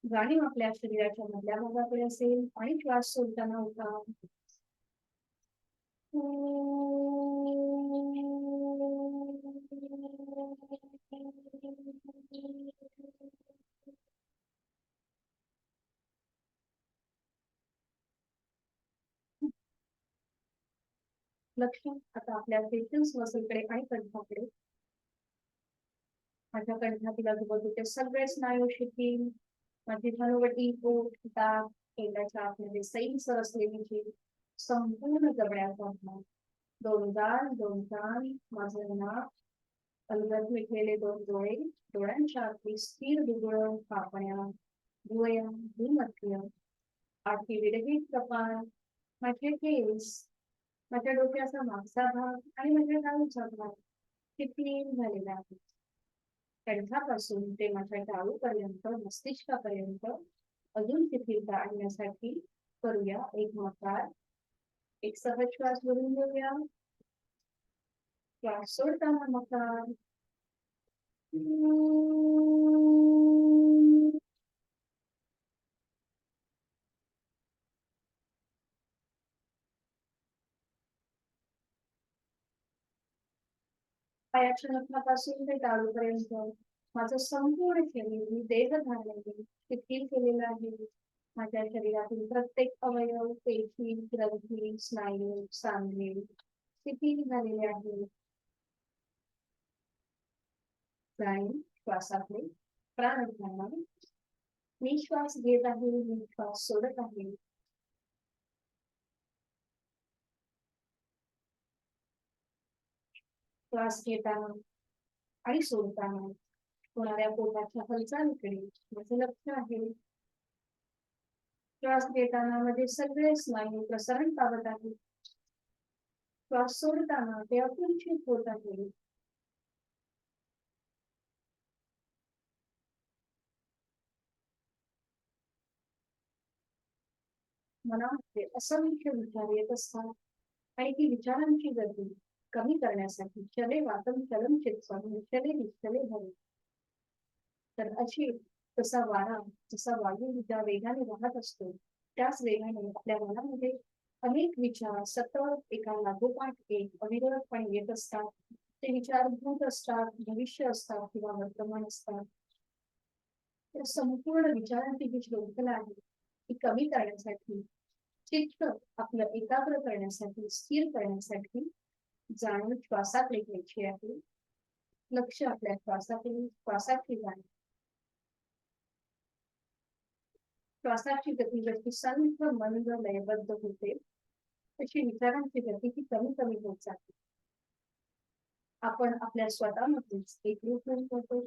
जाणीव आपल्या शरीराच्या मधल्या भागाकडे असेल आणि श्वास सोडताना उतार. लक्ष आता आपल्या फेशियल मसलकडे आणि कंठाकडे. माझ्या कंठातील आजूबाजूचे सगळे स्नायू शिथिल. माझी हनुवटी, पोट, दात, तोंडाच्या आतमध्ये सैलसर असलेली जी संपूर्ण जबड्याचा भाग, दोन दात, दोन कान, माझं नाक, अलगद मिटलेले दोन डोळे, डोळ्यांच्या आतली स्थिर दुबळं, पापण्या, भुवया, भूमध्य, आठी विरहित कपाळ, माझे केस, माझ्या डोक्याचा मागचा भाग आणि माझ्या डावीचा भाग शिथिल झालेला आहे. कंठापासून ते माझ्या टाळूपर्यंत मस्तिष्कापर्यंत अजून शिथिलता आणण्यासाठी करूया एक मकार. एक सहज श्वास भरून घेऊया. श्वास सोडताना मकार. पायाच्या नखापासून ते टाळूपर्यंत माझं संपूर्ण शरीर मी देहधारणाने शिथिल केलेलं आहे. माझ्या शरीरातील प्रत्येक अवयव, पेशी, ग्रंथी, स्नायू, सांधे शिथिल झालेले आहे. प्राणी श्वासातले प्राणधारणा. मी श्वास घेत आहे, मी श्वास सोडत आहे. श्वास घेताना आणि सोडताना होणाऱ्या पोटाच्या हालचालीकडे माझे लक्ष आहे. श्वास घेताना मध्ये सगळे स्नायू प्रसरण पावत आहे. श्वास सोडताना ते अकुंठित होत आहे. मनामध्ये असंख्य विचार येत असतात आणि ती विचारांची गती कमी करण्यासाठी चले वातम चलन चित्सम चले निश्चले भरे. तर अशी तसा वारा जसा वायू ज्या वेगाने वाहत असतो त्याच वेगाने आपल्या मनामध्ये अनेक विचार सतत एका लागोपाठ एक अविरतपणे येत असतात. ते विचार भूत असतात, भविष्य असतात किंवा वर्तमान असतात. त्या संपूर्ण विचारांची जी शृंखला आहे ती कमी करण्यासाठी चित्त आपलं एकाग्र करण्यासाठी स्थिर करण्यासाठी जाणून श्वासाकडे घ्यायची आहे. लक्ष आपल्या श्वासाची जाणीव. श्वासाची गती जशी संथ मंद लयबद्ध होते तशी विचारांची गती ही कमी कमी होत जाते. आपण आपल्या स्वतःमध्येच एक रूप होतो.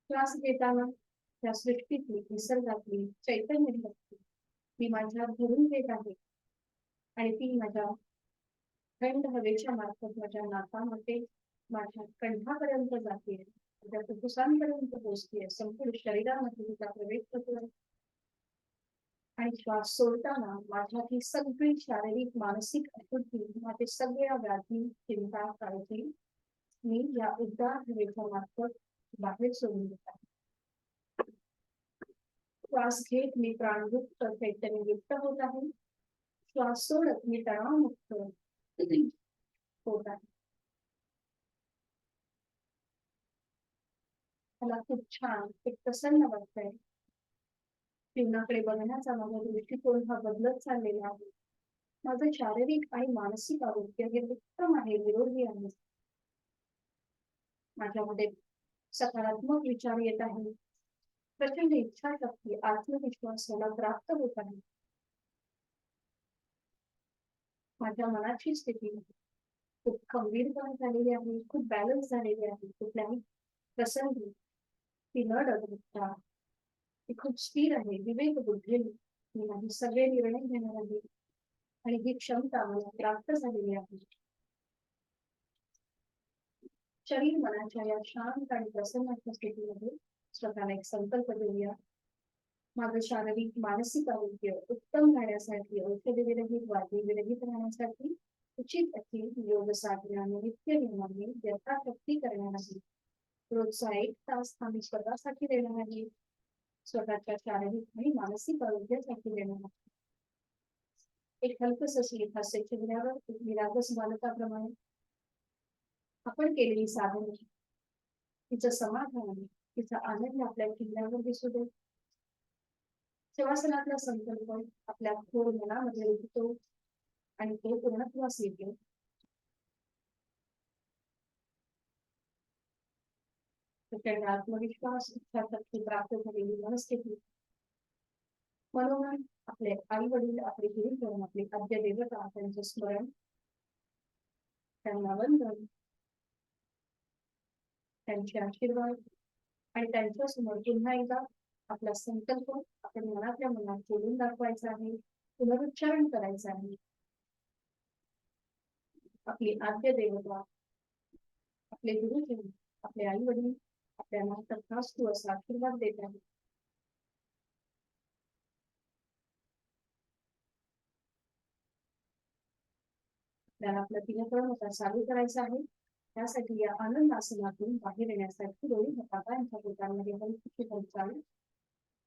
श्वास घेताना त्या सृष्टीतली निसर्गातली चैतन्य शक्ती मी माझ्या भरून घेत आहे आणि ती माझ्या थंड हवेच्या मार्फत माझ्या नाकामध्ये माझ्या कंठापर्यंत जाते, माझ्या फुफ्फुसांपर्यंत पोहोचते, संपूर्ण शरीरामध्ये तिचा प्रवेश होतो. आणि श्वास सोडताना माझ्याची सगळी शारीरिक मानसिक अशुद्धी, माझे सगळ्या व्याधी, चिंता, काळजी मी या उद्गार हवेच्या मार्फत बाहेर सोडून देत आहे. श्वास घेत मी प्राणयुक्त चैतन्ययुक्त होत आहे. श्वास सोडत मी तणावमुक्त होत आहे. मला खूप छान एक प्रसन्न वाटतंय. जीवनाकडे बघण्याचा माझा दृष्टिकोन हा बदलत चाललेला आहे. माझं शारीरिक आणि मानसिक आरोग्य हे उत्तम आहे, निरोगी आहे. माझ्यामध्ये सकारात्मक विचार येत आहे. प्रचंड इच्छाशक्ती, आत्मविश्वास मला प्राप्त होत आहे. माझ्या मनाची स्थिती खूप खंबीरपणे झालेली आहे, खूप बॅलन्स झालेली आहे. कुठल्याही प्रसंगी ती न डगमगता ती खूप स्थिर आहे. विवेक बुद्धीने मी माझे सगळे निर्णय घेणार आहे आणि ही क्षमता मला प्राप्त झालेली आहे. शरीर मनाच्या या शांत आणि प्रसन्नाच्या स्थितीमध्ये स्वतःला एक संकल्प देऊया. माझं शारीरिक मानसिक आरोग्य उत्तम राहण्यासाठी, औषधविरहित वादविरहित राहण्यासाठी उचित अशी योग साधनाने नित्य नियमाने यथाशक्ती करणार आहे. रोजचा 1 तास आम्ही स्वतःसाठी देणार आहे. स्वतःच्या शारीरिक आणि मानसिक आरोग्यासाठी देणार आहे. एक हलकस अशी हास्य चेहऱ्यावर एक निरागस बालकाप्रमाणे आपण केलेली साधने, तिचं समाधान, तिचा आनंद आपल्या चेहऱ्यावर दिसू दे. शवासनातला संकल्प आपल्या खोल मनामध्ये रुजतो आणि तो पूर्णत्वास येतो. प्रचंड आत्मविश्वास, इच्छाशक्ती प्राप्त झालेली मनस्थिती, मनोमन आपले आई वडील, आपले गुरुजन, आपले आद्य देवता त्यांचे स्मरण, त्यांना वंदन, त्यांचे आशीर्वाद आणि त्यांच्या समोर पुन्हा एकदा आपला संकल्प आपण मनातल्या मनात जोडून दाखवायचा आहे, पुनरुच्चारण करायचं आहे. आपली आद्य देवता आपले गुरुजी, आपले आई वडील आपल्याला तथास्तु असा आशीर्वाद देत आहेत. आपल्याला आपलं दिनक्रम आता चालू करायचा आहे. त्यासाठी या आनंद आसनातून बाहेर येण्यासाठी दोन्ही हातांच्या बोटांमध्ये हलकी हालचाल,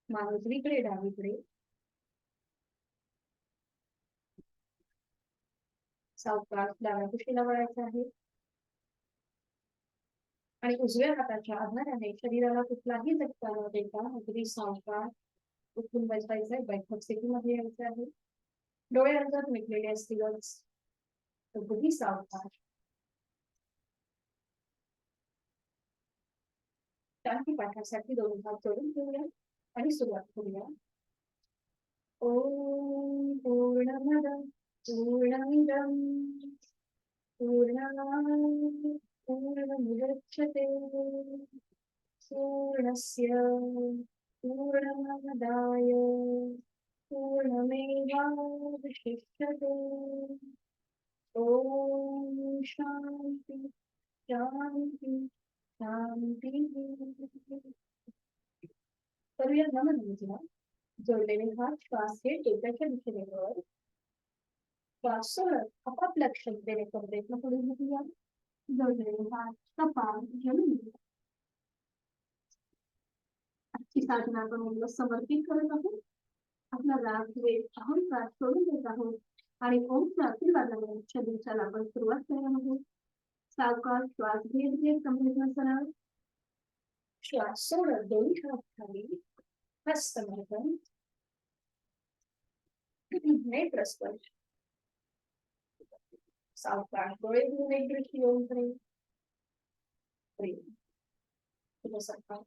मान उजवीकडे डावीकडे, सावकाश डाव्या कुशीला वळायचं आहे आणि उजव्या हाताच्या आधाराने शरीराला कुठलाही झटका न देता अगदी सावकाश उठून बसायचंय. बैठक स्थितीमध्ये यायचं आहे. डोळे अर्धात मिटलेले असतीलच, अगदी सावकाश शांती पाठासाठी दोन हात जोडून ठेवूया आणि सुरुवात करूया. ओम पूर्णमद पूर्णमिदं पूर्णात् पूर्णमुदच्यते पूर्णस्य पूर्णमादाय पूर्णमेवावशिष्यते. ओम शांती शांती शांती. करूया नमन. जोडलेले हात श्वास हे डोक्याच्या दिशेने वर, श्वास सोडत आपापल्या क्षमतेने प्रयत्न करून घेऊया. जोडलेले हात कपाळ जमीन. आजची साधना आपण समर्पित करत आहोत. आपला राग द्वेष अहंकार सोडून देत आहोत आणि ओमच्या आशीर्वादाने आजच्या दिवसाला आपण सुरुवात करणार आहोत. सावकाश श्वास घेत घेत संवेदना सराव. श्वास सोडत दोन्ही हात खाली, हस्तमर्पण, नेत्र स्पर्श. सावकाश डोळे उघडून एक दृष्टी येऊन प्रेम. शुभ सकाळ.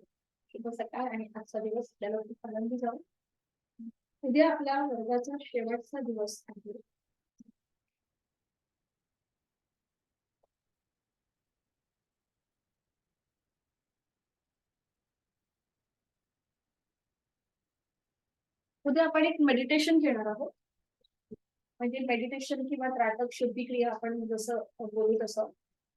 शुभ सकाळ आणि आजचा दिवस आपल्याला खूप आनंदी जाऊ. उद्या आपल्या वर्गाचा शेवटचा दिवस आहे. उद्या आपण एक मेडिटेशन घेणार आहोत. म्हणजे मेडिटेशन किंवा त्राटक शुद्धी क्रिया आपण जसं बोलू तसं.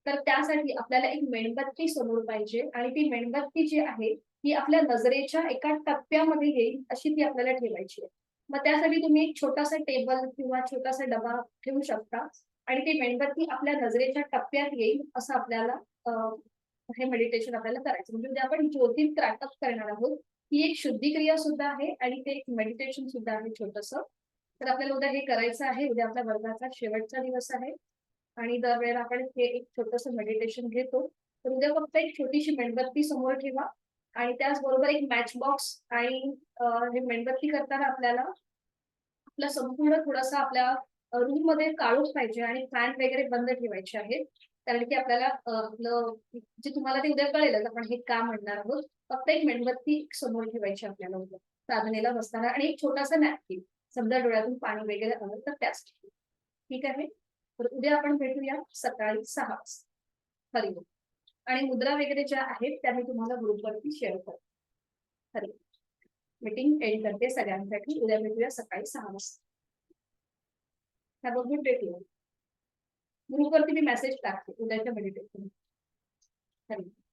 तर त्यासाठी आपल्याला एक मेणबत्ती समोर पाहिजे आणि ती मेणबत्ती जी आहे ती आपल्या नजरेच्या एका टप्प्यामध्ये येईल अशी ती आपल्याला ठेवायची आहे. मग त्यासाठी तुम्ही एक छोटासा टेबल किंवा छोटासा डबा ठेवू शकता आणि ती मेणबत्ती आपल्या नजरेच्या टप्प्यात येईल असं आपल्याला हे मेडिटेशन आपल्याला करायचं. म्हणजे उद्या आपण ज्योती त्राटक करणार आहोत. ही एक शुद्धी क्रिया सुद्धा आहे आणि ते एक मेडिटेशन सुद्धा आहे छोटंसं. तर आपल्याला उद्या हे करायचं आहे. उद्या आपल्या वर्गाचा शेवटचा दिवस आहे आणि दरवेळेला आपण हे एक छोटंसं मेडिटेशन घेतो. तर उद्या फक्त एक छोटीशी मेणबत्ती समोर ठेवा आणि त्याचबरोबर एक मॅच बॉक्स आणि हे मेणबत्ती करताना आपल्याला आपला संपूर्ण थोडासा आपल्या रूम मध्ये काळोख पाहिजे आणि फॅन वगैरे बंद ठेवायचे आहेत. कारण की आपल्याला आपलं जे तुम्हाला ते उद्या कळेलच आपण हे का म्हणणार आहोत. फक्त एक मेणबत्ती समोर ठेवायची आपल्याला उद्या साधनेला बसताना आणि एक छोटासा नॅपकिन. समजा डोळ्यातून पाणी वगैरे आलं तर त्यासाठी. ठीक आहे. तर उद्या आपण भेटूया सकाळी 6 वाजता. हरिओम. आणि मुद्रा वगैरे ज्या आहेत त्या मी तुम्हाला ग्रुपवरती शेअर करते. हरिओम. मीटिंग एंड करते सगळ्यांसाठी. उद्या भेटूया सकाळी 6 वाजता. Have a good day too. ग्रुपवरती मी मेसेज टाकते उद्याच्या मेडिटेशन. हरिओम.